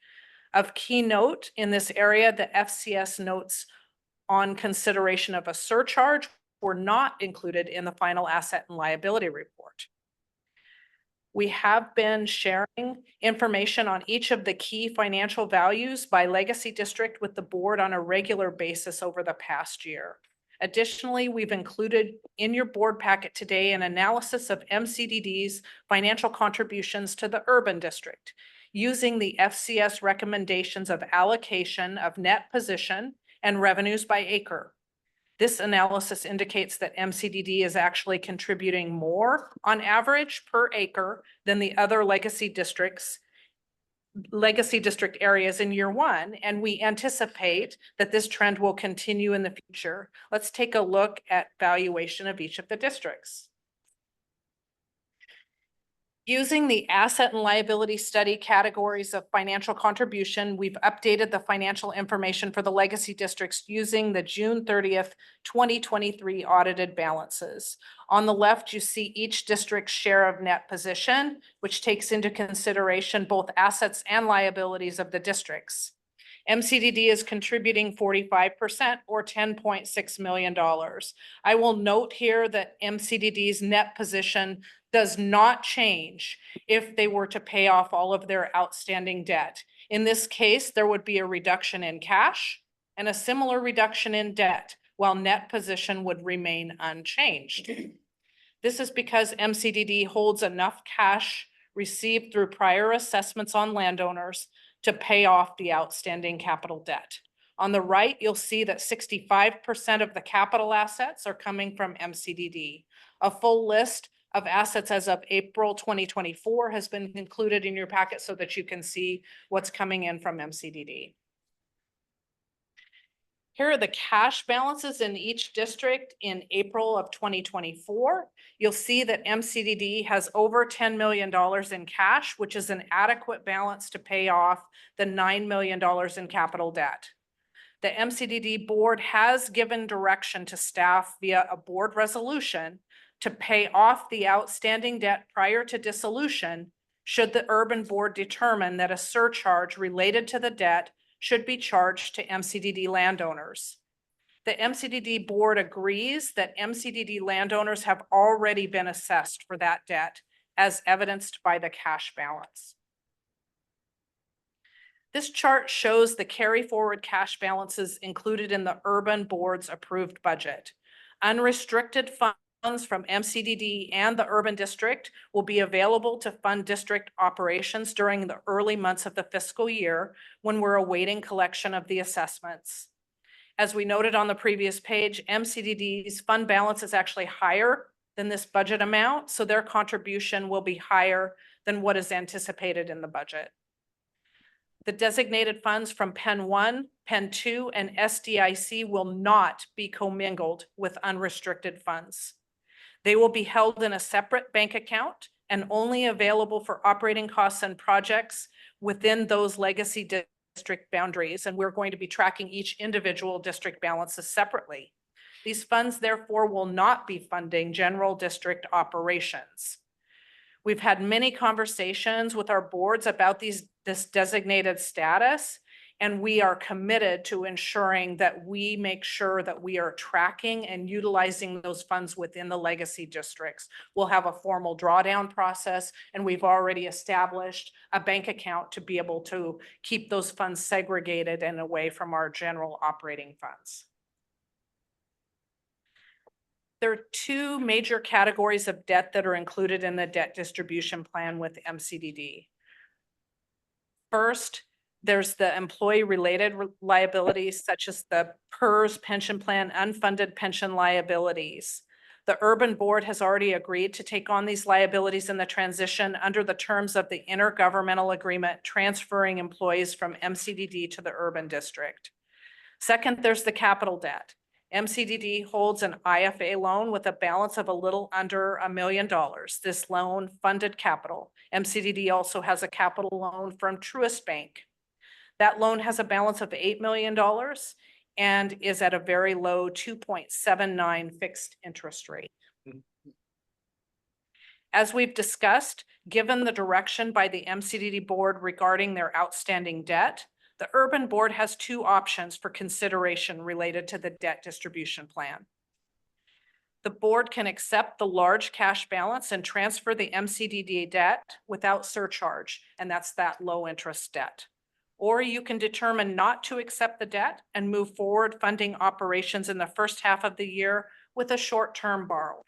L: Of key note in this area, the FCS notes on consideration of a surcharge were not included in the final asset and liability report. We have been sharing information on each of the key financial values by legacy district with the board on a regular basis over the past year. Additionally, we've included in your board packet today an analysis of MCDD's financial contributions to the urban district using the FCS recommendations of allocation of net position and revenues by acre. This analysis indicates that MCDD is actually contributing more on average per acre than the other legacy district areas in year one, and we anticipate that this trend will continue in the future. Let's take a look at valuation of each of the districts. Using the asset and liability study categories of financial contribution, we've updated the financial information for the legacy districts using the June 30th, 2023 audited balances. On the left, you see each district's share of net position, which takes into consideration both assets and liabilities of the districts. MCDD is contributing 45% or $10.6 million. I will note here that MCDD's net position does not change if they were to pay off all of their outstanding debt. In this case, there would be a reduction in cash and a similar reduction in debt, while net position would remain unchanged. This is because MCDD holds enough cash received through prior assessments on landowners to pay off the outstanding capital debt. On the right, you'll see that 65% of the capital assets are coming from MCDD. A full list of assets as of April 2024 has been included in your packet so that you can see what's coming in from MCDD. Here are the cash balances in each district in April of 2024. You'll see that MCDD has over $10 million in cash, which is an adequate balance to pay off the $9 million in capital debt. The MCDD board has given direction to staff via a board resolution to pay off the outstanding debt prior to dissolution should the urban board determine that a surcharge related to the debt should be charged to MCDD landowners. The MCDD board agrees that MCDD landowners have already been assessed for that debt, as evidenced by the cash balance. This chart shows the carry forward cash balances included in the urban board's approved budget. Unrestricted funds from MCDD and the urban district will be available to fund district operations during the early months of the fiscal year when we're awaiting collection of the assessments. As we noted on the previous page, MCDD's fund balance is actually higher than this budget amount, so their contribution will be higher than what is anticipated in the budget. The designated funds from Pen 1, Pen 2, and SDIC will not be commingled with unrestricted funds. They will be held in a separate bank account and only available for operating costs and projects within those legacy district boundaries, and we're going to be tracking each individual district balances separately. These funds, therefore, will not be funding general district operations. We've had many conversations with our boards about this designated status, and we are committed to ensuring that we make sure that we are tracking and utilizing those funds within the legacy districts. We'll have a formal drawdown process, and we've already established a bank account to be able to keep those funds segregated and away from our general operating funds. There are two major categories of debt that are included in the debt distribution plan with MCDD. First, there's the employee-related liabilities, such as the PERS pension plan, unfunded pension liabilities. The urban board has already agreed to take on these liabilities in the transition under the terms of the intergovernmental agreement transferring employees from MCDD to the urban district. Second, there's the capital debt. MCDD holds an IFA loan with a balance of a little under $1 million. This loan funded capital. MCDD also has a capital loan from Truist Bank. That loan has a balance of $8 million and is at a very low 2.79 fixed interest rate. As we've discussed, given the direction by the MCDD board regarding their outstanding debt, the urban board has two options for consideration related to the debt distribution plan. The board can accept the large cash balance and transfer the MCDD debt without surcharge, and that's that low interest debt. Or you can determine not to accept the debt and move forward funding operations in the first half of the year with a short-term borrowing.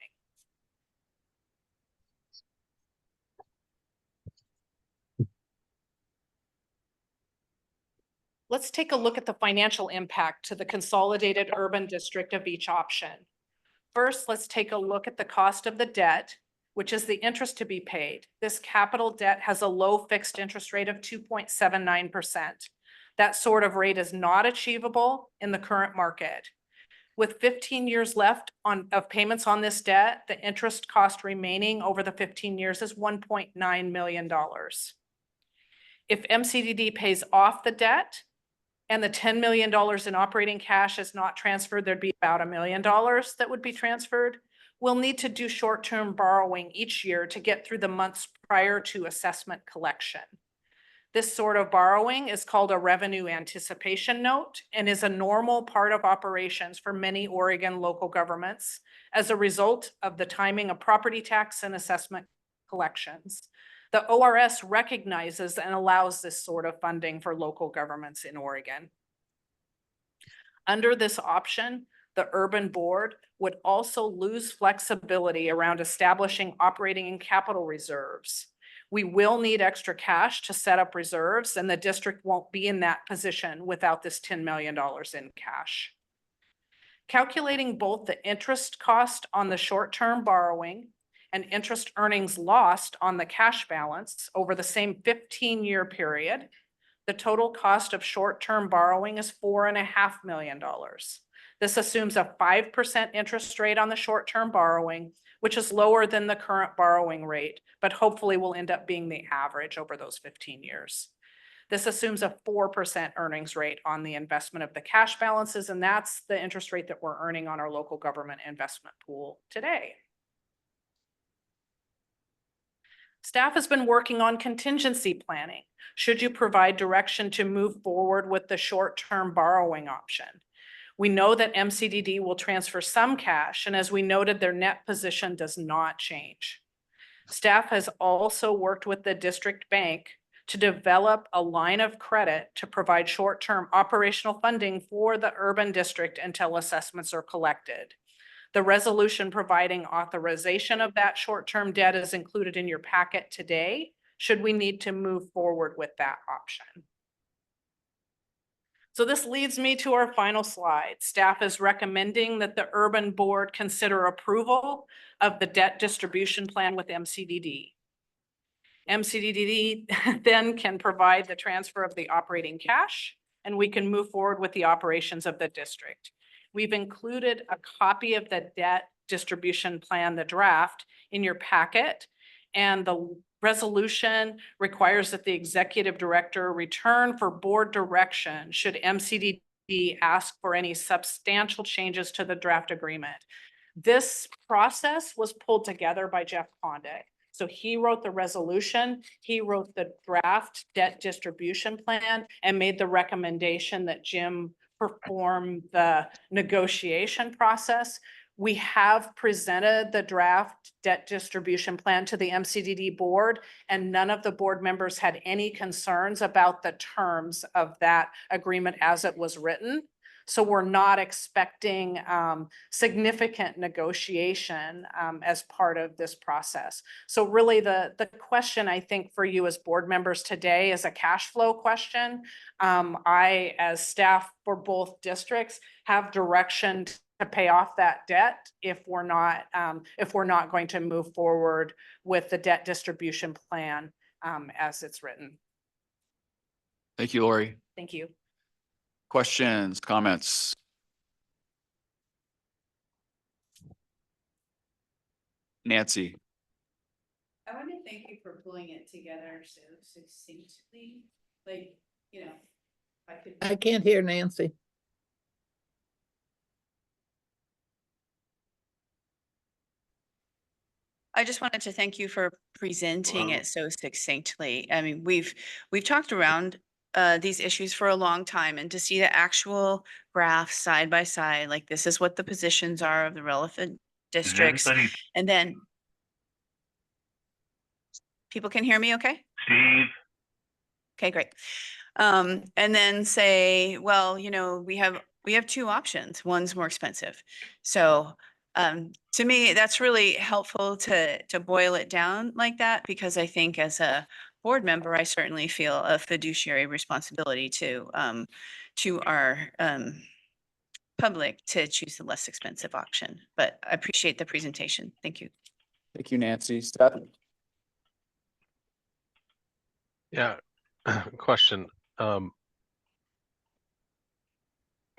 L: Let's take a look at the financial impact to the consolidated urban district of each option. First, let's take a look at the cost of the debt, which is the interest to be paid. This capital debt has a low fixed interest rate of 2.79%. That sort of rate is not achievable in the current market. With 15 years left of payments on this debt, the interest cost remaining over the 15 years is $1.9 million. If MCDD pays off the debt and the $10 million in operating cash is not transferred, there'd be about $1 million that would be transferred. We'll need to do short-term borrowing each year to get through the months prior to assessment collection. This sort of borrowing is called a revenue anticipation note and is a normal part of operations for many Oregon local governments as a result of the timing of property tax and assessment collections. The ORS recognizes and allows this sort of funding for local governments in Oregon. Under this option, the urban board would also lose flexibility around establishing operating and capital reserves. We will need extra cash to set up reserves, and the district won't be in that position without this $10 million in cash. Calculating both the interest cost on the short-term borrowing and interest earnings lost on the cash balance over the same 15-year period, the total cost of short-term borrowing is $4.5 million. This assumes a 5% interest rate on the short-term borrowing, which is lower than the current borrowing rate, but hopefully will end up being the average over those 15 years. This assumes a 4% earnings rate on the investment of the cash balances, and that's the interest rate that we're earning on our local government investment pool today. Staff has been working on contingency planning. Should you provide direction to move forward with the short-term borrowing option? We know that MCDD will transfer some cash, and as we noted, their net position does not change. Staff has also worked with the district bank to develop a line of credit to provide short-term operational funding for the urban district until assessments are collected. The resolution providing authorization of that short-term debt is included in your packet today, should we need to move forward with that option. So this leads me to our final slide. Staff is recommending that the urban board consider approval of the debt distribution plan with MCDD. MCDD then can provide the transfer of the operating cash, and we can move forward with the operations of the district. We've included a copy of the debt distribution plan, the draft, in your packet, and the resolution requires that the executive director return for board direction should MCDD ask for any substantial changes to the draft agreement. This process was pulled together by Jeff Conde. So he wrote the resolution, he wrote the draft debt distribution plan, and made the recommendation that Jim perform the negotiation process. We have presented the draft debt distribution plan to the MCDD board, and none of the board members had any concerns about the terms of that agreement as it was written. So we're not expecting significant negotiation as part of this process. So really the question I think for you as board members today is a cash flow question. I, as staff for both districts, have direction to pay off that debt if we're not going to move forward with the debt distribution plan as it's written.
A: Thank you, Lori.
L: Thank you.
A: Questions, comments? Nancy.
G: I want to thank you for pulling it together so succinctly. Like, you know,
D: I can't hear Nancy.
G: I just wanted to thank you for presenting it so succinctly. I mean, we've talked around these issues for a long time, and to see the actual graph side by side, like this is what the positions are of the relevant districts. And then people can hear me okay?
C: Steve.
G: Okay, great. And then say, well, you know, we have two options. One's more expensive. So to me, that's really helpful to boil it down like that, because I think as a board member, I certainly feel a fiduciary responsibility to our public to choose the less expensive option. But I appreciate the presentation. Thank you.
A: Thank you, Nancy. Seth?
N: Yeah, question.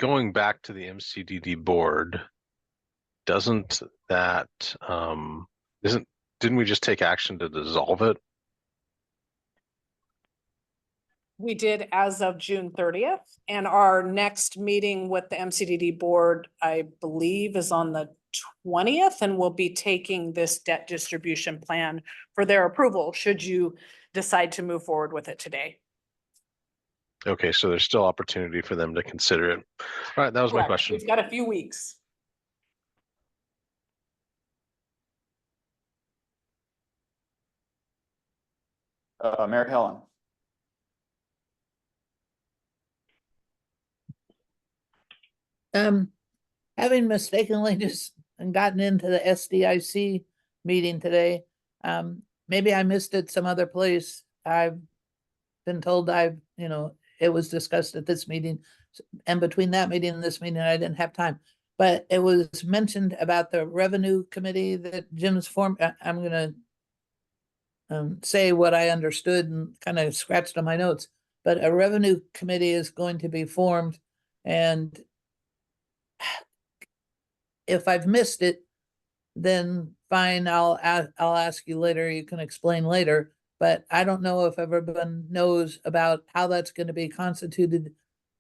N: going back to the MCDD board, doesn't that, didn't we just take action to dissolve it?
L: We did as of June 30th, and our next meeting with the MCDD board, I believe, is on the 20th, and we'll be taking this debt distribution plan for their approval, should you decide to move forward with it today.
N: Okay, so there's still opportunity for them to consider it. All right, that was my
L: Correct.
N: question.
L: We've got a few weeks.
A: Mary Helen.
D: Having mistakenly just gotten into the SDIC meeting today, maybe I missed it some other place. I've been told it was discussed at this meeting, and between that meeting and this meeting, I didn't have time. But it was mentioned about the revenue committee that Jim's formed. I'm gonna say what I understood and kind of scratched on my notes, but a revenue committee is going to be formed, and if I've missed it, then fine, I'll ask you later, you can explain later, but I don't know if everyone knows about how that's going to be constituted,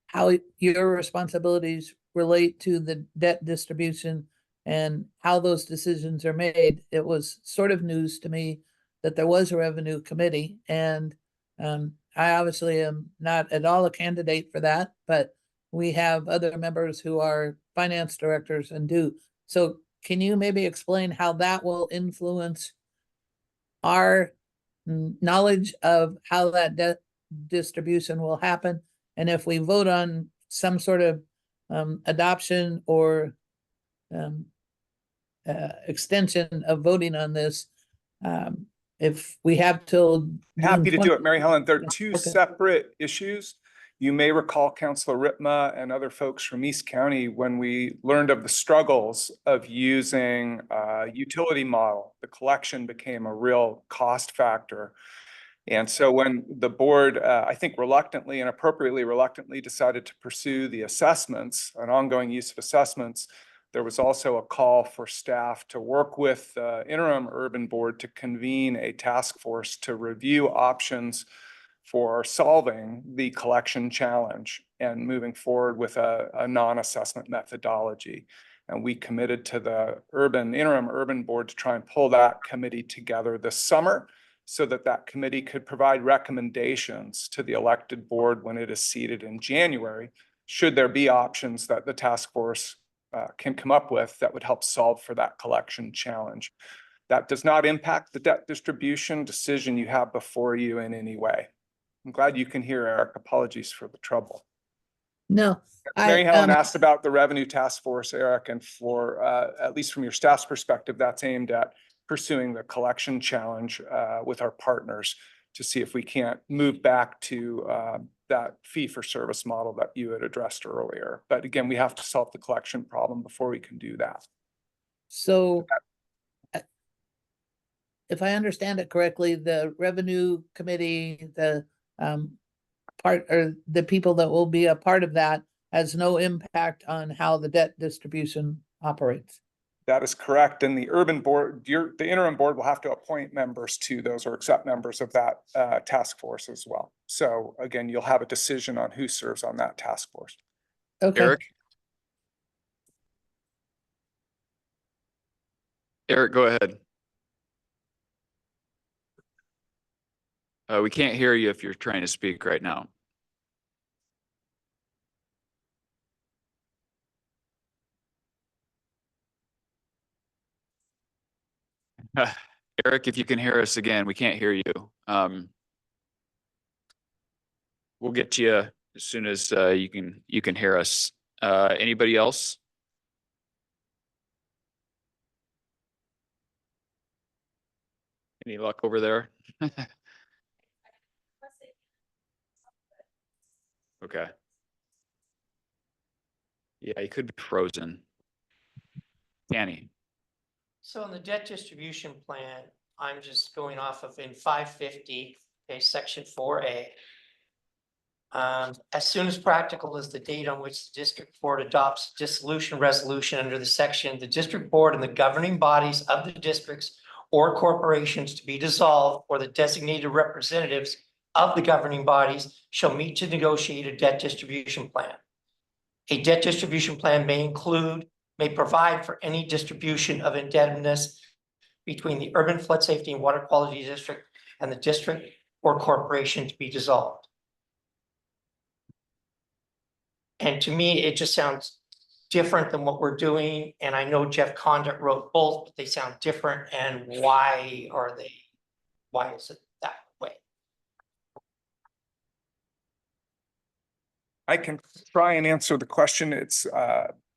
D: how your responsibilities relate to the debt distribution and how those decisions are made. It was sort of news to me that there was a revenue committee, and I obviously am not at all a candidate for that, but we have other members who are finance directors and do. So can you maybe explain how that will influence our knowledge of how that debt distribution will happen? And if we vote on some sort of adoption or extension of voting on this, if we have till
E: Happy to
D: June
E: do it, Mary Helen. They're
D: Yeah,
E: two
D: okay.
E: separate issues. You may recall Councilor Ripma and other folks from East County when we learned of the struggles of using a utility model. The collection became a real cost factor. And so when the board, I think reluctantly and appropriately reluctantly decided to pursue the assessments, an ongoing use of assessments, there was also a call for staff to work with the interim urban board to convene a task force to review options for solving the collection challenge and moving forward with a non-assessment methodology. And we committed to the interim urban board to try and pull that committee together this summer so that that committee could provide recommendations to the elected board when it is seated in January, should there be options that the task force can come up with that would help solve for that collection challenge. That does not impact the debt distribution decision you have before you in any way. I'm glad you can hear, Eric. Apologies for the trouble.
D: No.
E: Mary Helen asked about the revenue task force, Eric, and for at least from your staff's perspective, that's aimed at pursuing the collection challenge with our partners to see if we can't move back to that fee for service model that you had addressed earlier. But again, we have to solve the collection problem before we can do that.
D: So if I understand it correctly, the revenue committee, the part or the people that will be a part of that has no impact on how the debt distribution operates.
E: That is correct. And the urban board, the interim board will have to appoint members to those or accept members of that task force as well. So again, you'll have a decision on who serves on that task force.
D: Okay.
A: Eric, go ahead. We can't hear you if you're trying to speak right now. Eric, if you can hear us again, we can't hear you. We'll get to you as soon as you can hear us. Anybody else? Any luck over there? Okay. Yeah, he could be frozen. Danny.
O: So in the debt distribution plan, I'm just going off of in 550, okay, section 4A. As soon as practical is the date on which the district board adopts dissolution resolution under the section, the district board and the governing bodies of the districts or corporations to be dissolved, or the designated representatives of the governing bodies shall meet to negotiate a debt distribution plan. A debt distribution plan may provide for any distribution of indebtedness between the urban flood safety and water quality district and the district or corporation to be dissolved. And to me, it just sounds different than what we're doing. And I know Jeff Condit wrote both, but they sound different. And why is it that way?
E: I can try and answer the question. It's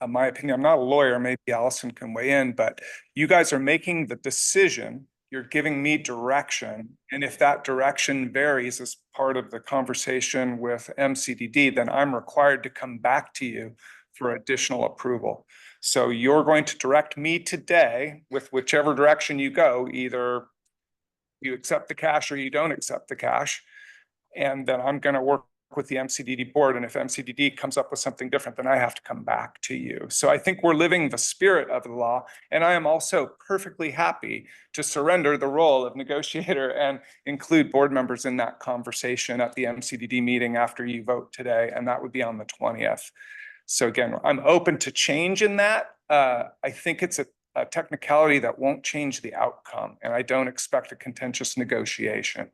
E: my opinion. I'm not a lawyer. Maybe Allison can weigh in, but you guys are making the decision. You're giving me direction. And if that direction varies as part of the conversation with MCDD, then I'm required to come back to you for additional approval. So you're going to direct me today with whichever direction you go, either you accept the cash or you don't accept the cash. And then I'm going to work with the MCDD board. And if MCDD comes up with something different, then I have to come back to you. So I think we're living the spirit of the law. And I am also perfectly happy to surrender the role of negotiator and include board members in that conversation at the MCDD meeting after you vote today. And that would be on the 20th. So again, I'm open to change in that. I think it's a technicality that won't change the outcome. And I don't expect a contentious negotiation.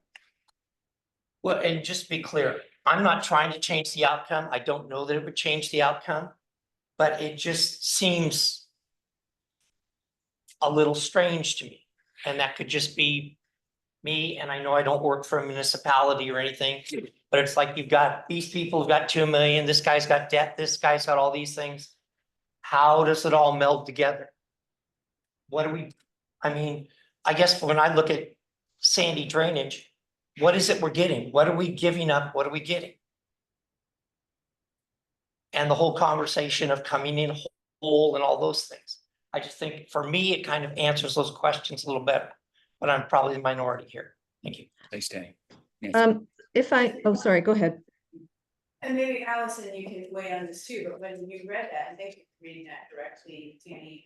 O: Well, and just to be clear, I'm not trying to change the outcome. I don't know that it would change the outcome, but it just seems a little strange to me. And that could just be me. And I know I don't work for a municipality or anything, but it's like you've got these people who've got 2 million, this guy's got debt, this guy's got all these things. How does it all meld together? I mean, I guess when I look at Sandy drainage, what is it we're getting? What are we giving up? What are we getting? And the whole conversation of coming in whole and all those things. I just think for me, it kind of answers those questions a little better, but I'm probably the minority here. Thank you.
A: Thanks, Danny.
K: Sorry, go ahead.
G: And maybe Allison, you can weigh on this too, but when you read that, and thank you for reading that directly, Danny,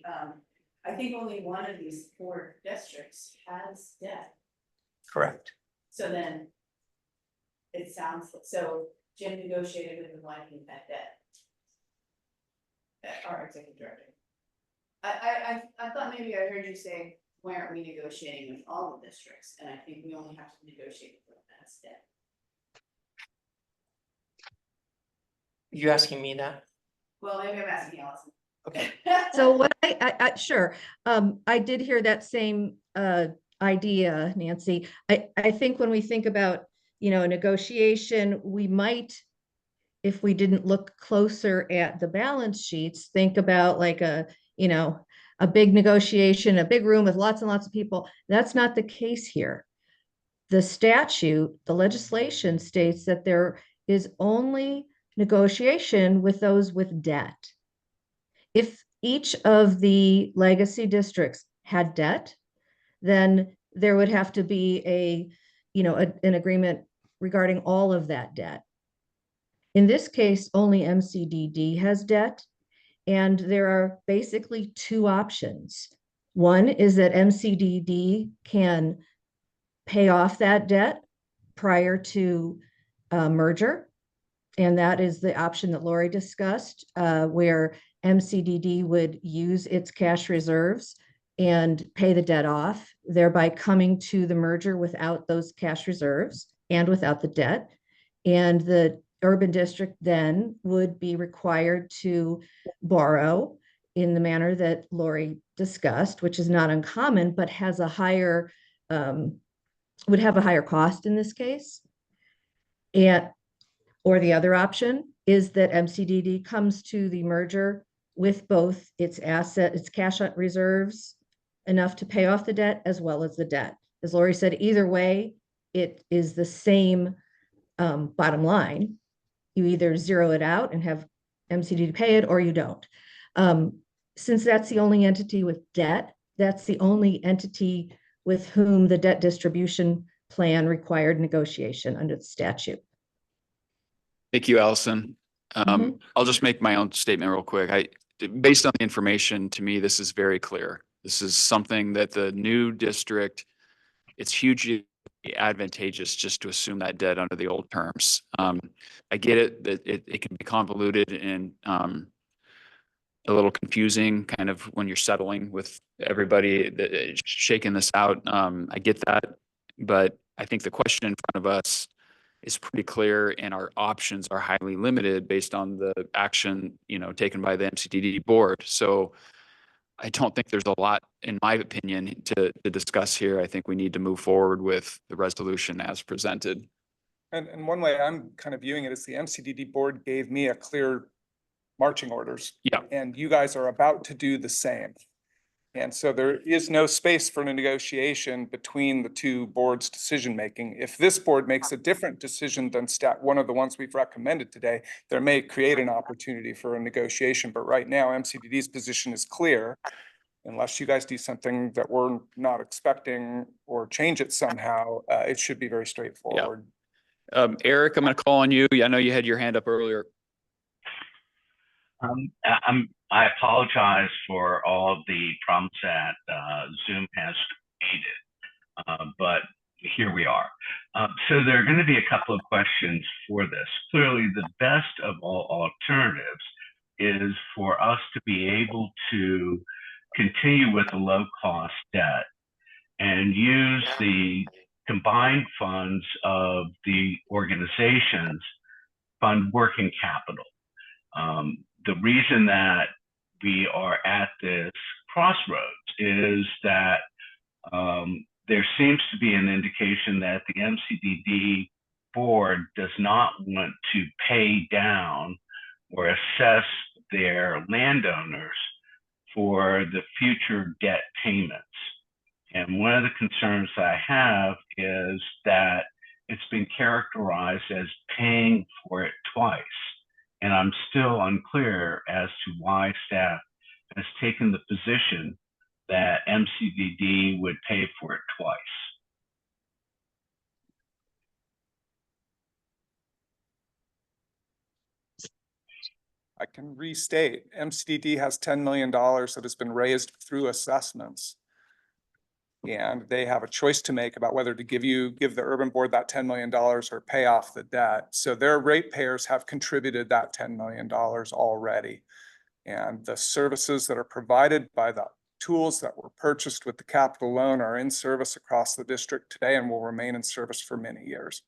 G: I think only one of these 4 districts has debt.
O: Correct.
G: So then it sounds, so Jim negotiated with the liking that debt. Our executive director. I thought maybe I heard you say, why aren't we negotiating with all the districts? And I think we only have to negotiate with them that's debt.
O: You asking me that?
G: Well, maybe I'm asking Allison.
O: Okay.
K: So what sure. I did hear that same idea, Nancy. I think when we think about, a negotiation, we might, if we didn't look closer at the balance sheets, think about like a big negotiation, a big room with lots and lots of people. That's not the case here. The statute, the legislation states that there is only negotiation with those with debt. If each of the legacy districts had debt, then there would have to be an agreement regarding all of that debt. In this case, only MCDD has debt, and there are basically 2 options. One is that MCDD can pay off that debt prior to merger, and that is the option that Lori discussed, where MCDD would use its cash reserves and pay the debt off, thereby coming to the merger without those cash reserves and without the debt. And the urban district then would be required to borrow in the manner that Lori discussed, which is not uncommon, but has a higher, would have a higher cost in this case. Or the other option is that MCDD comes to the merger with both its cash reserves enough to pay off the debt as well as the debt. As Lori said, either way, it is the same bottom line. You either zero it out and have MCDD pay it, or you don't. Since that's the only entity with debt, that's the only entity with whom the debt distribution plan required negotiation under the statute.
A: Thank you, Allison. I'll just make my own statement real quick. Based on the information, to me, this is very clear. This is something that the new district, it's hugely advantageous just to assume that debt under the old terms. I get it that it can be convoluted and a little confusing kind of when you're settling with everybody that shaking this out. I get that, but I think the question in front of us is pretty clear and our options are highly limited based on the action, taken by the MCDD board. So I don't think there's a lot, in my opinion, to discuss here. I think we need to move forward with the resolution as presented.
E: And one way I'm kind of viewing it is the MCDD board gave me a clear marching orders.
A: Yeah.
E: And you guys are about to do the same. And so there is no space for a negotiation between the two boards' decision-making. If this board makes a different decision than one of the ones we've recommended today, there may create an opportunity for a negotiation. But right now, MCDD's position is clear. Unless you guys do something that we're not expecting or change it somehow, it should be very straightforward.
A: Eric, I'm going to call on you. I know you had your hand up earlier.
C: I apologize for all of the problems that Zoom has created, but here we are. So there are going to be a couple of questions for this. Clearly, the best of all alternatives is for us to be able to continue with the low-cost debt and use the combined funds of the organizations fund working capital. The reason that we are at this crossroads is that there seems to be an indication that the MCDD board does not want to pay down or assess their landowners for the future debt payments. And one of the concerns I have is that it's been characterized as paying for it twice. And I'm still unclear as to why staff has taken the position that MCDD would pay for it twice.
E: I can restate, MCDD has $10 million that has been raised through assessments. And they have a choice to make about whether to give the urban board that $10 million or pay off the debt. So their ratepayers have contributed that $10 million already. And the services that are provided by the tools that were purchased with the capital loan are in service across the district today and will remain in service for many years.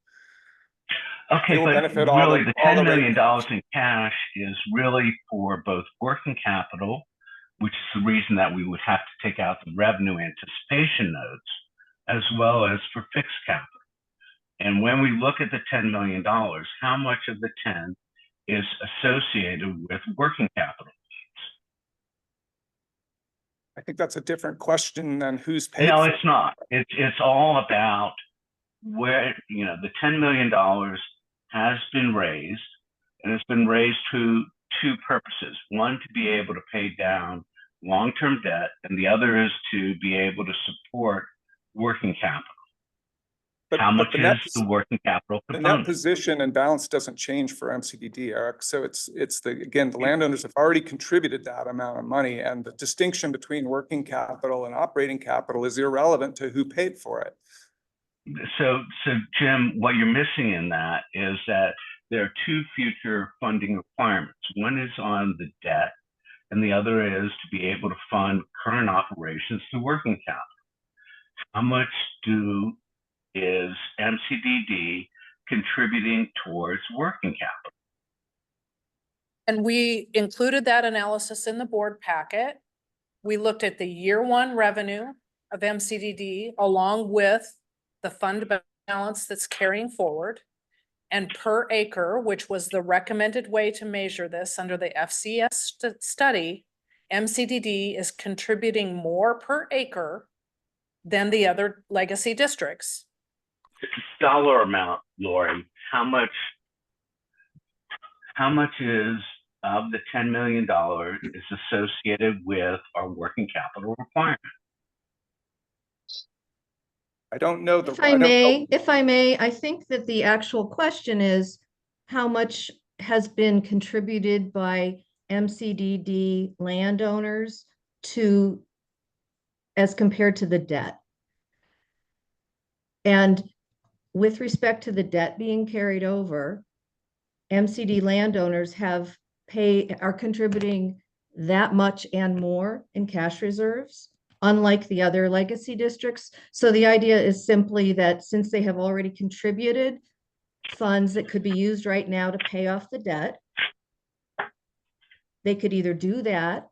C: Okay, but really the $10 million in cash is really for both working capital, which is the reason that we would have to take out the revenue anticipation notes, as well as for fixed capital. And when we look at the $10 million, how much of the 10 is associated with working capital?
E: I think that's a different question than who's paid.
C: No, it's not. It's all about where, the $10 million has been raised, and it's been raised to two purposes. One, to be able to pay down long-term debt, and the other is to be able to support working capital. How much is the working capital component?
E: The net position and balance doesn't change for MCDD, Eric. So it's again, the landowners have already contributed that amount of money, and the distinction between working capital and operating capital is irrelevant to who paid for it.
C: So Jim, what you're missing in that is that there are two future funding requirements. One is on the debt, and the other is to be able to fund current operations through working capital. How much is MCDD contributing towards working capital?
L: And we included that analysis in the board packet. We looked at the year one revenue of MCDD along with the fund balance that's carrying forward. And per acre, which was the recommended way to measure this under the FCS study, MCDD is contributing more per acre than the other legacy districts.
C: Dollar amount, Lori, how much is of the $10 million is associated with our working capital requirement?
E: I don't know.
K: If I may, I think that the actual question is, how much has been contributed by MCDD landowners to, as compared to the debt? And with respect to the debt being carried over, MCD landowners are contributing that much and more in cash reserves, unlike the other legacy districts. So the idea is simply that since they have already contributed funds that could be used right now to pay off the debt, they could either do that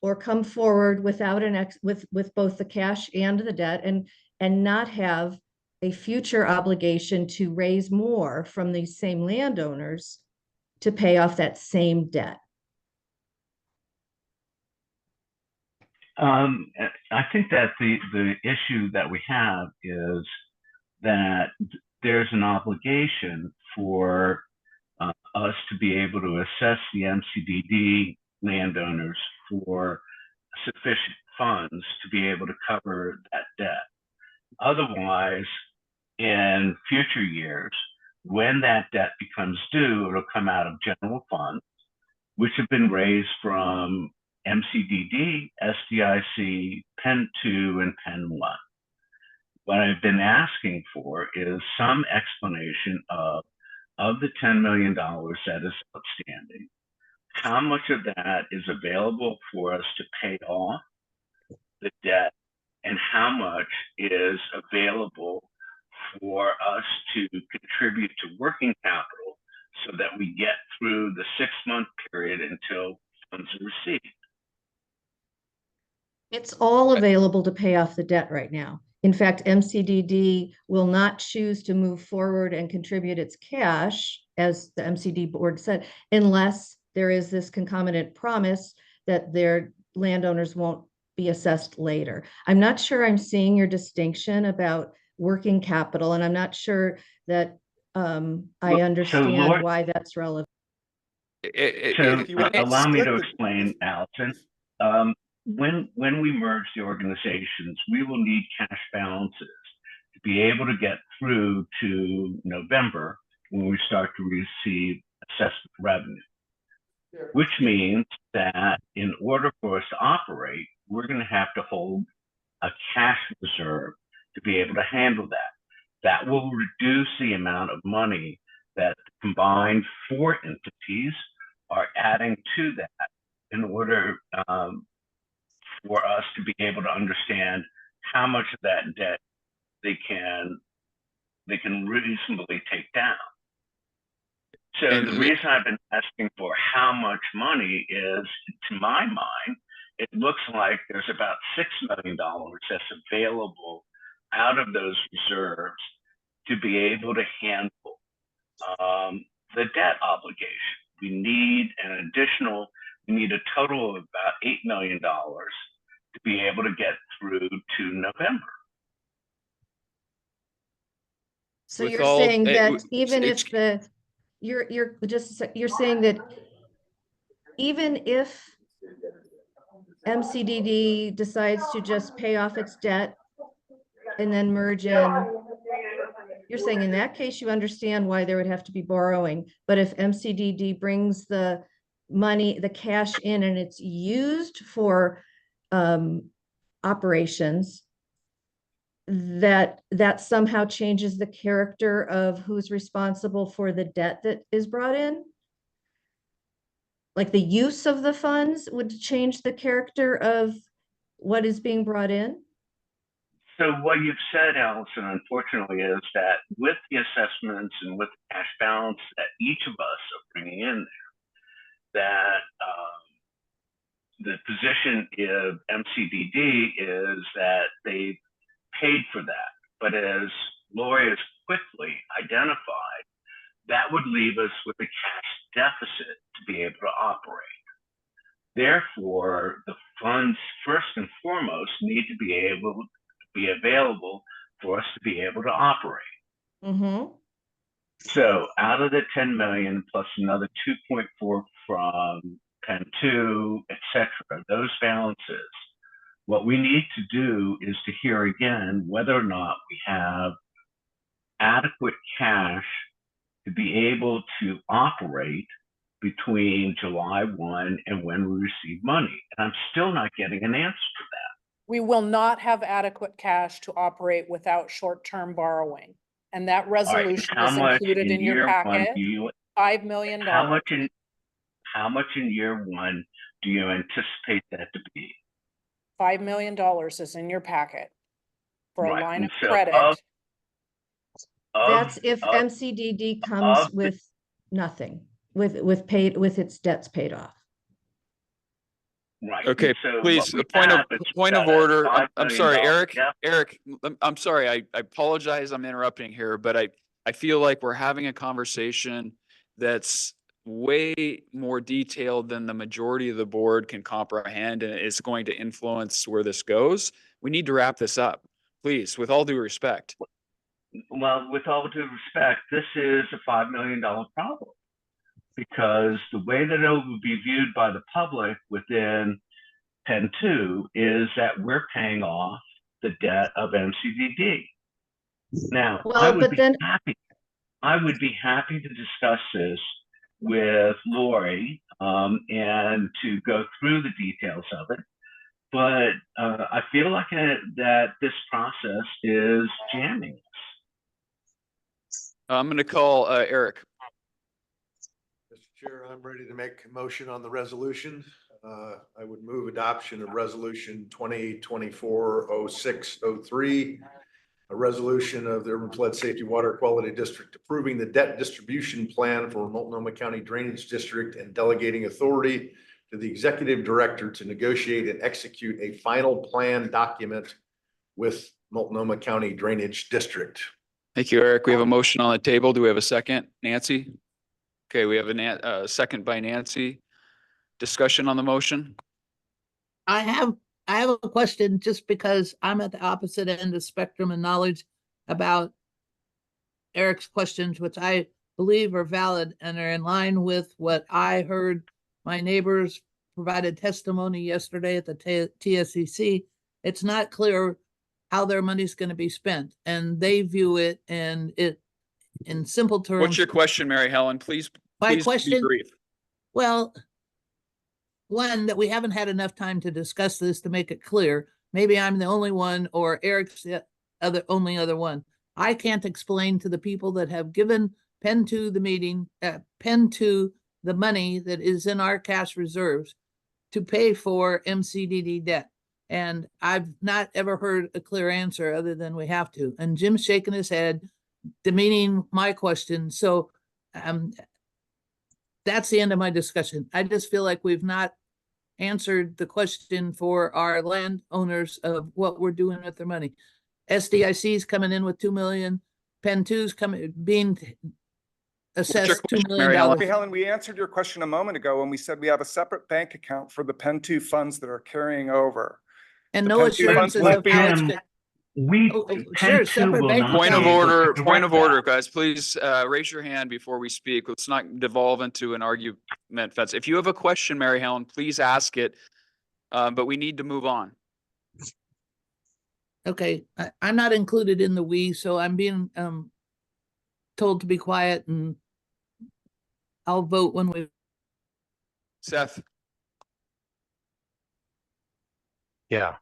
K: or come forward without with both the cash and the debt and not have a future obligation to raise more from these same landowners to pay off that same debt.
C: I think that the issue that we have is that there's an obligation for us to be able to assess the MCDD landowners for sufficient funds to be able to cover that debt. Otherwise, in future years, when that debt becomes due, it'll come out of general funds, which have been raised from MCDD, SDIC, Penn 2, and Penn 1. What I've been asking for is some explanation of the $10 million that is outstanding, how much of that is available for us to pay off the debt, and how much is available for us to contribute to working capital so that we get through the 6-month period until funds are received.
K: It's all available to pay off the debt right now. In fact, MCDD will not choose to move forward and contribute its cash, as the MCD board said, unless there is this concomitant promise that their landowners won't be assessed later. I'm not sure I'm seeing your distinction about working capital, and I'm not sure that I understand why that's relevant.
C: Allow me to explain, Allison. When we merge the organizations, we will need cash balances to be able to get through to November when we start to receive assessment revenue, which means that in order for us to operate, we're going to have to hold a cash reserve to be able to handle that. That will reduce the amount of money that the combined 4 entities are adding to that in order for us to be able to understand how much of that debt they can reasonably take down. So the reason I've been asking for how much money is, to my mind, it looks like there's about $6 million that's available out of those reserves to be able to handle the debt obligation. We need a total of about $8 million to be able to get through to November.
K: So you're saying that even if you're saying that even if MCDD decides to just pay off its debt and then merge in, you're saying in that case, you understand why there would have to be borrowing. But if MCDD brings the money, the cash in, and it's used for operations, that somehow changes the character of who's responsible for the debt that is brought in? Like the use of the funds would change the character of what is being brought in?
C: So what you've said, Allison, unfortunately, is that with the assessments and with the cash balance that each of us are bringing in there, that the position of MCDD is that they paid for that. But as Lori has quickly identified, that would leave us with a cash deficit to be able to operate. Therefore, the funds, first and foremost, need to be available for us to be able to operate.
K: Mm-hmm.
C: So out of the 10 million plus another 2.4 from Penn 2, etc., those balances, what we need to do is to hear again whether or not we have adequate cash to be able to operate between July 1 and when we receive money. And I'm still not getting an answer to that.
L: We will not have adequate cash to operate without short-term borrowing. And that
C: All right,
L: resolution
C: how
L: is
C: much
L: included in your
C: year one
L: packet,
C: do you,
L: $5 million.
C: how much in year one do you anticipate that to be?
L: $5 million is in your packet for a
C: Right,
L: line
C: and
L: of
C: so
L: credit.
K: That's if
C: of-
K: MCDD comes
C: of the-
K: with nothing, with its debts paid off.
C: Right.
A: Okay,
C: and so
A: please,
C: what
A: a
C: we have is
A: point of
C: got a
A: order.
C: $5
A: I'm
C: million
A: sorry, Eric,
C: gap.
A: Eric, I'm sorry. I apologize. I'm interrupting here, but I feel like we're having a conversation that's way more detailed than the majority of the board can comprehend, and it's going to influence where this goes. We need to wrap this up, please, with all due respect.
C: Well, with all due respect, this is a $5 million problem, because the way that it will be viewed by the public within Penn 2 is that we're paying off the debt of MCDD. Now, I
K: Well,
C: would
K: but
C: be
K: then,
C: happy to discuss this with Lori and to go through the details of it. But I feel like that this process is jamming us.
A: I'm going to call Eric.
I: Mr. Chair, I'm ready to make a motion on the resolution. I would move adoption of resolution 2024-0603, a resolution of the Urban Flood Safety Water Quality District approving the debt distribution plan for Multnomah County Drainage District and delegating authority to the executive director to negotiate and execute a final plan document with Multnomah County Drainage District.
A: Thank you, Eric. We have a motion on the table. Do we have a second? Nancy? Okay, we have a second by Nancy. Discussion on the motion?
D: I have a question just because I'm at the opposite end of the spectrum and knowledge about Eric's questions, which I believe are valid and are in line with what I heard. My neighbors provided testimony yesterday at the TSCC. It's not clear how their money's going to be spent, and they view it and it in simple terms.
A: What's your question, Mary Helen? Please be brief.
D: Well, one, that we haven't had enough time to discuss this to make it clear. Maybe I'm the only one, or Eric's the only other one. I can't explain to the people that have given Penn 2 the meeting, Penn 2 the money that is in our cash reserves to pay for MCDD debt. And I've not ever heard a clear answer other than we have to. And Jim's shaking his head, demeaning my question. So that's the end of my discussion. I just feel like we've not answered the question for our landowners of what we're doing with their money. SDIC is coming in with 2 million. Penn 2's being assessed $2 million.
E: Mary Helen, we answered your question a moment ago when we said we have a separate bank account for the Penn 2 funds that are carrying over.
D: And
E: The
D: no
E: Penn 2
D: assurances
E: funds won't
D: of
E: be
D: how
E: in-
D: it's good.
C: Penn 2
D: separate
C: will
D: bank
C: not
A: Point
C: be
A: of
C: able to
A: order,
C: direct
A: point of
C: that.
A: order, guys, please raise your hand before we speak. Let's not devolve into an argument fence. If you have a question, Mary Helen, please ask it, but we need to move on.
D: Okay, I'm not included in the we, so I'm being told to be quiet, and I'll vote when we.
A: Seth?
N: Yeah,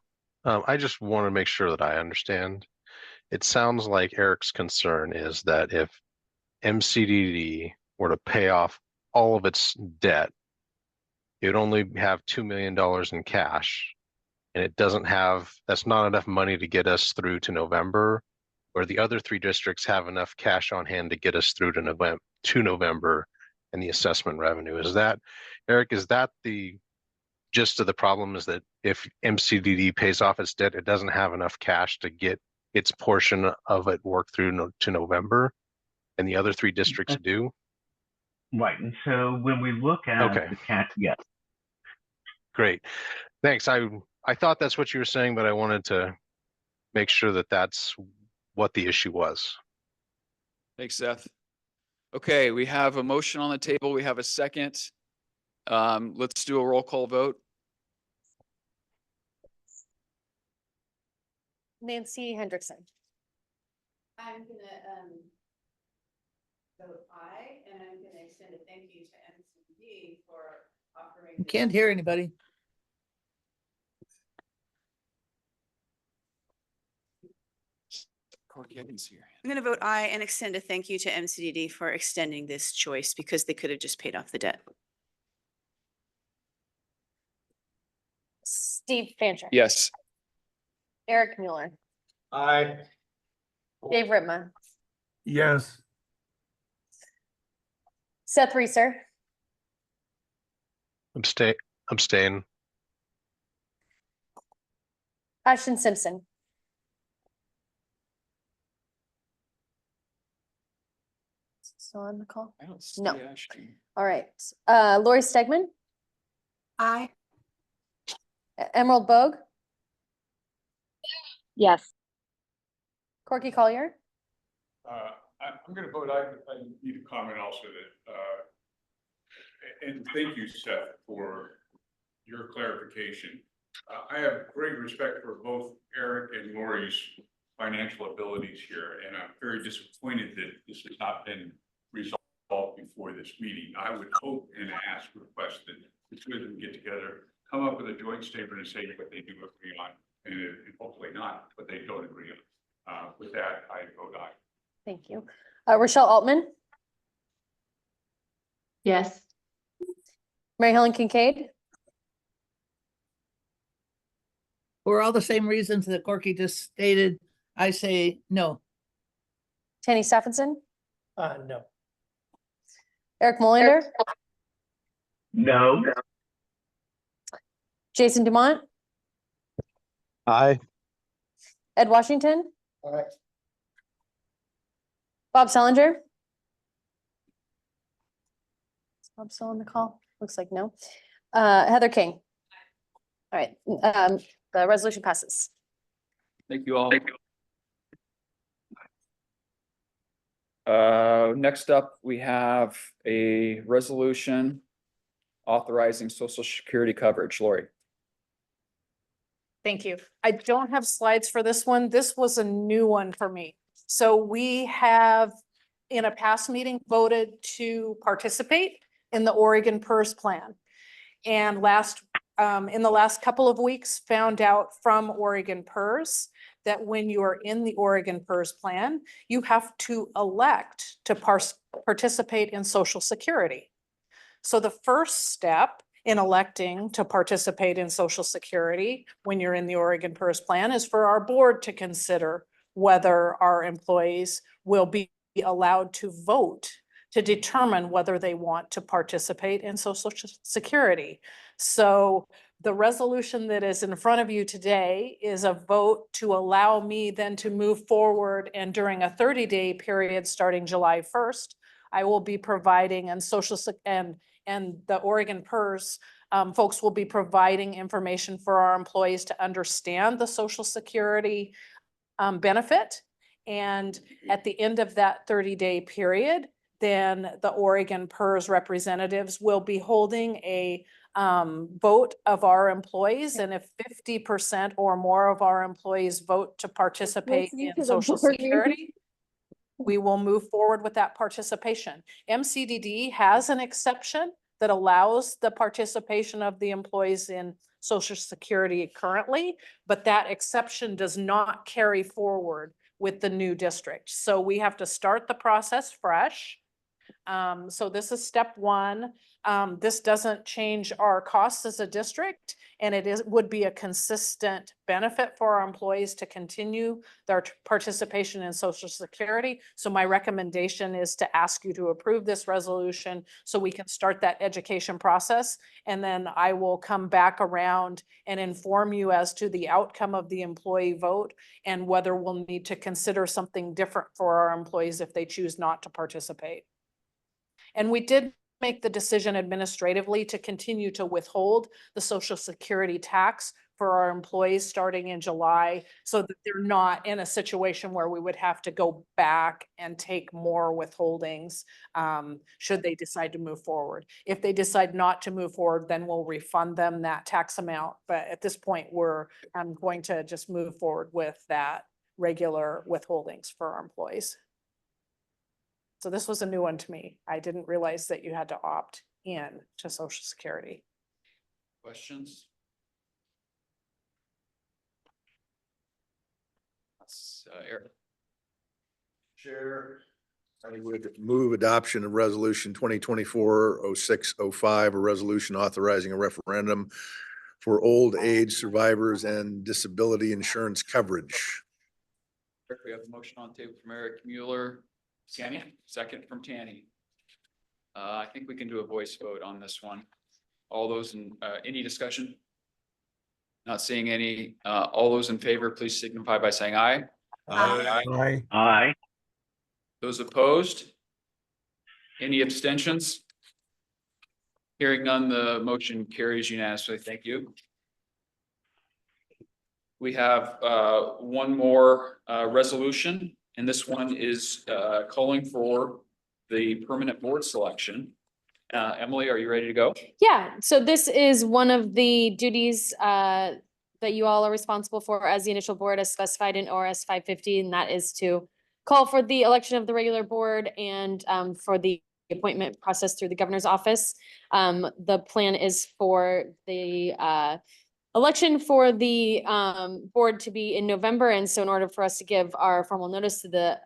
N: I just want to make sure that I understand. It sounds like Eric's concern is that if MCDD were to pay off all of its debt, it would only have $2 million in cash, and it doesn't have, that's not enough money to get us through to November, where the other three districts have enough cash on hand to get us through to November and the assessment revenue. Is that, Eric, is that the gist of the problem, is that if MCDD pays off its debt, it doesn't have enough cash to get its portion of it worked through to November, and the other three districts do?
C: Right, and so when we look at the cat, yes.
N: Great, thanks. I thought that's what you were saying, but I wanted to make sure that that's what the issue was.
A: Thanks, Seth. Okay, we have a motion on the table. We have a second. Let's do a roll call vote.
B: Nancy Hendrickson.
G: I'm gonna vote aye, and I'm gonna extend a thank you to MCD for offering.
D: Can't hear anybody.
G: I'm gonna vote aye and extend a thank you to MCDD for extending this choice because they could have just paid off the debt.
B: Steve Fancher.
A: Yes.
B: Eric Mueller.
O: Aye.
B: Dave Ritma.
O: Yes.
B: Seth Reeser.
N: Abstain.
B: Ashton Simpson. Still on the call?
A: I don't see
B: No.
A: Ashton.
B: All right. Lori Stegman.
G: Aye.
B: Emerald Bogue.
K: Yes.
B: Corky Collier.
F: I'm gonna vote, I need to comment also that, and thank you, Seth, for your clarification. I have great respect for both Eric and Lori's financial abilities here, and I'm very disappointed that this has not been resolved before this meeting. I would hope and ask, request that the two of them get together, come up with a joint statement and say what they do agree on, and hopefully not what they don't agree on. With that, I vote aye.
B: Thank you. Rochelle Altman.
K: Yes.
B: Mary Helen Kincaid.
D: For all the same reasons that Corky just stated, I say no.
B: Tanny Stephenson.
O: No.
B: Eric Molander.
C: No.
B: Jason Dumont.
N: Aye.
B: Ed Washington.
O: Aye.
B: Bob Sellinger. Is Bob still on the call? Looks like no. Heather King. All right, the resolution passes.
A: Thank you all. Next up, we have a resolution authorizing social security coverage. Lori.
L: Thank you. I don't have slides for this one. This was a new one for me. So we have, in a past meeting, voted to participate in the Oregon PERS plan. And in the last couple of weeks, found out from Oregon PERS that when you are in the Oregon PERS plan, you have to elect to participate in Social Security. So the first step in electing to participate in Social Security when you're in the Oregon PERS plan is for our board to consider whether our employees will be allowed to vote to determine whether they want to participate in Social Security. So the resolution that is in front of you today is a vote to allow me then to move forward, and during a 30-day period starting July 1st, I will be providing, and the Oregon PERS folks will be providing information for our employees to understand the Social Security benefit. And at the end of that 30-day period, then the Oregon PERS representatives will be holding a vote of our employees. And if 50% or more of our employees vote to participate in Social Security, we will move forward with that participation. MCDD has an exception that allows the participation of the employees in Social Security currently, but that exception does not carry forward with the new district. So we have to start the process fresh. So this is step one. This doesn't change our costs as a district, and would be a consistent benefit for our employees to continue their participation in Social Security. So my recommendation is to ask you to approve this resolution so we can start that education process. And then I will come back around and inform you as to the outcome of the employee vote and whether we'll need to consider something different for our employees if they choose not to participate. And we did make the decision administratively to continue to withhold the Social Security tax for our employees starting in July, so that they're not in a situation where we would have to go back and take more withholdings should they decide to move forward. If they decide not to move forward, then we'll refund them that tax amount. But at this point, I'm going to just move forward with that regular withholdings for our employees. So this was a new one to me. I didn't realize that you had to opt in to Social Security.
A: Questions? That's Eric.
I: Chair, I would move adoption of resolution 2024-0605, a resolution authorizing a referendum for old age survivors and disability insurance coverage.
A: We have a motion on the table from Eric Mueller. Tanny, second from Tanny. I think we can do a voice vote on this one. All those in, any discussion? Not seeing any. All those in favor, please signify by saying aye.
I: Aye.
C: Aye.
A: Those opposed? Any abstentions? Hearing none, the motion carries unanimously. Thank you. We have one more resolution, and this one is calling for the permanent board selection. Emily, are you ready to go?
B: Yeah, so this is one of the duties that you all are responsible for as the initial board as specified in ORS 550, and that is to call for the election of the regular board and for the appointment process through the governor's office. The plan is for the election for the board to be in November, and so in order for us to give our formal notice to the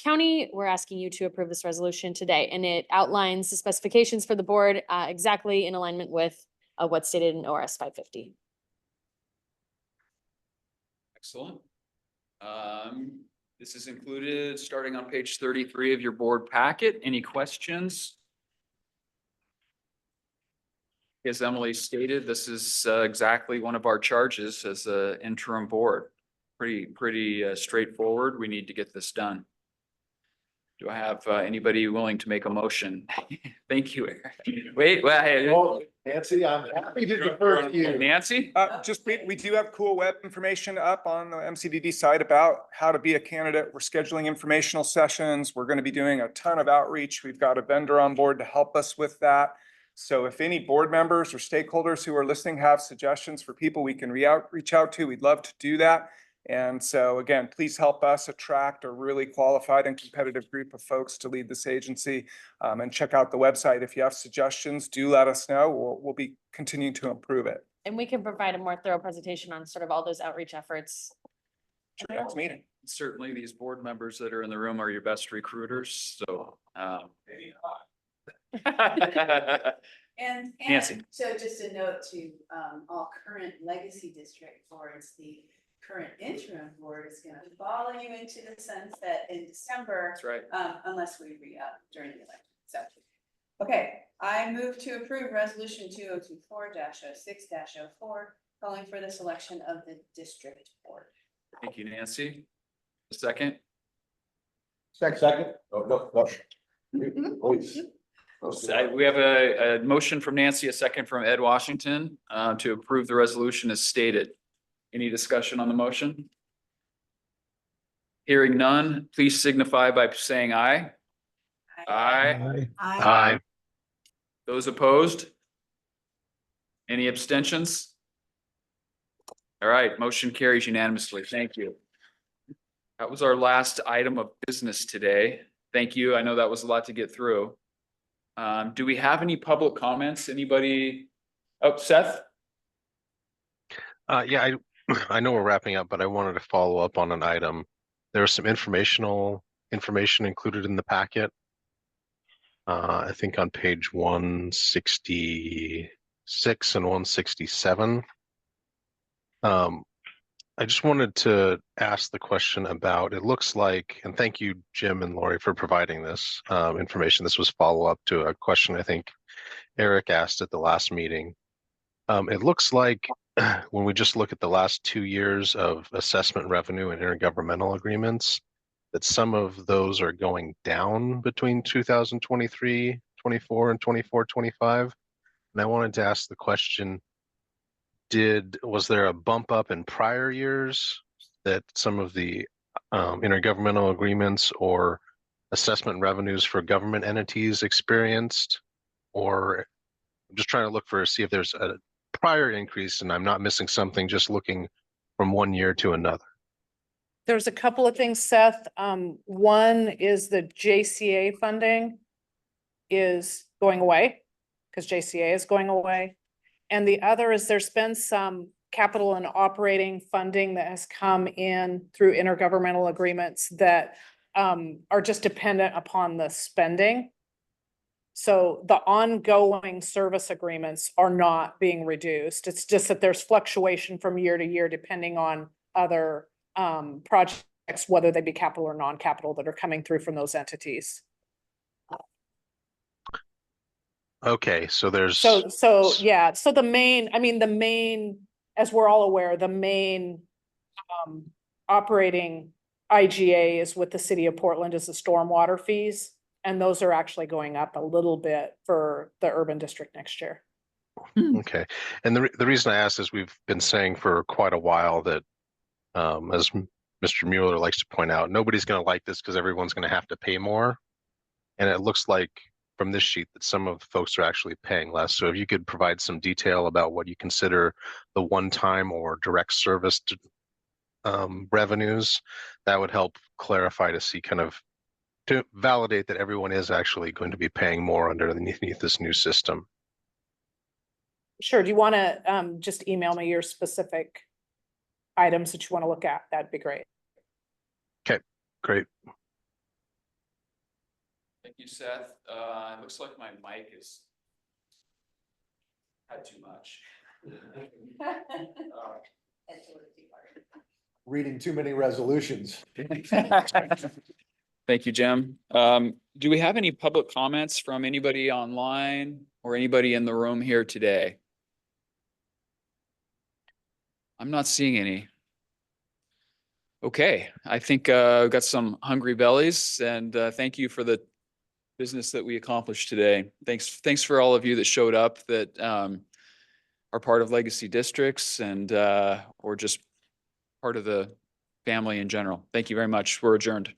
B: county, we're asking you to approve this resolution today, and it outlines the specifications for the board exactly in alignment with what's stated in ORS 550.
A: Excellent. This is included starting on page 33 of your board packet. Any questions? As Emily stated, this is exactly one of our charges as an interim board. Pretty straightforward. We need to get this done. Do I have anybody willing to make a motion? Thank you, Eric. Wait, well,
I: Nancy, I'm happy to defer to you.
A: Nancy?
E: We do have cool web information up on the MCDD site about how to be a candidate. We're scheduling informational sessions. We're going to be doing a ton of outreach. We've got a vendor on board to help us with that. So if any board members or stakeholders who are listening have suggestions for people we can reach out to, we'd love to do that. And so again, please help us attract a really qualified and competitive group of folks to lead this agency, and check out the website. If you have suggestions, do let us know. We'll be continuing to improve it.
B: And we can provide a more thorough presentation on sort of all those outreach efforts.
E: Next meeting.
A: Certainly, these board members that are in the room are your best recruiters, so.
G: And
A: Nancy.
G: so just a note to all current legacy district boards, the current interim board is going to follow you into the sunset in December.
A: That's right.
G: Unless we re-up during the election. So, okay, I move to approve resolution 2024-06-04, calling for the selection of the district board.
A: Thank you, Nancy. A second.
I: Second. Oh, no. Please.
A: We have a motion from Nancy, a second from Ed Washington to approve the resolution as stated. Any discussion on the motion? Hearing none, please signify by saying aye. Aye.
N: Aye.
A: Those opposed? Any abstentions? All right, motion carries unanimously. Thank you. That was our last item of business today. Thank you. I know that was a lot to get through. Do we have any public comments? Anybody? Oh, Seth?
N: Yeah, I know we're wrapping up, but I wanted to follow up on an item. There was some information included in the packet. I think on page 166 and 167. I just wanted to ask the question about, it looks like, and thank you, Jim and Lori, for providing this information. This was follow-up to a question I think Eric asked at the last meeting. It looks like when we just look at the last 2 years of assessment revenue and intergovernmental agreements, that some of those are going down between 2023, 24, and 24, 25. And I wanted to ask the question, was there a bump up in prior years that some of the intergovernmental agreements or assessment revenues for government entities experienced? Or I'm just trying to see if there's a prior increase and I'm not missing something, just looking from one year to another.
L: There's a couple of things, Seth. One is the JCA funding is going away because JCA is going away. And the other is there's been some capital and operating funding that has come in through intergovernmental agreements that are just dependent upon the spending. So the ongoing service agreements are not being reduced. It's just that there's fluctuation from year to year depending on other projects, whether they be capital or non-capital, that are coming through from those entities.
N: Okay, so there's.
L: So yeah, so the main, as we're all aware, the main operating IGA is with the city of Portland is the stormwater fees. And those are actually going up a little bit for the urban district next year.
N: Okay, and the reason I asked is we've been saying for quite a while that, as Mr. Mueller likes to point out, nobody's going to like this because everyone's going to have to pay more. And it looks like from this sheet that some of the folks are actually paying less. So if you could provide some detail about what you consider the one-time or direct service revenues, that would help clarify to see kind of to validate that everyone is actually going to be paying more underneath this new system.
L: Sure. Do you want to just email me your specific items that you want to look at? That'd be great.
N: Okay, great.
A: Thank you, Seth. It looks like my mic is had too much.
I: Reading too many resolutions.
A: Thank you, Jim. Do we have any public comments from anybody online or anybody in the room here today? I'm not seeing any. Okay, I think we've got some hungry bellies, and thank you for the business that we accomplished today. Thanks for all of you that showed up that are part of legacy districts and or just part of the family in general. Thank you very much. We're adjourned.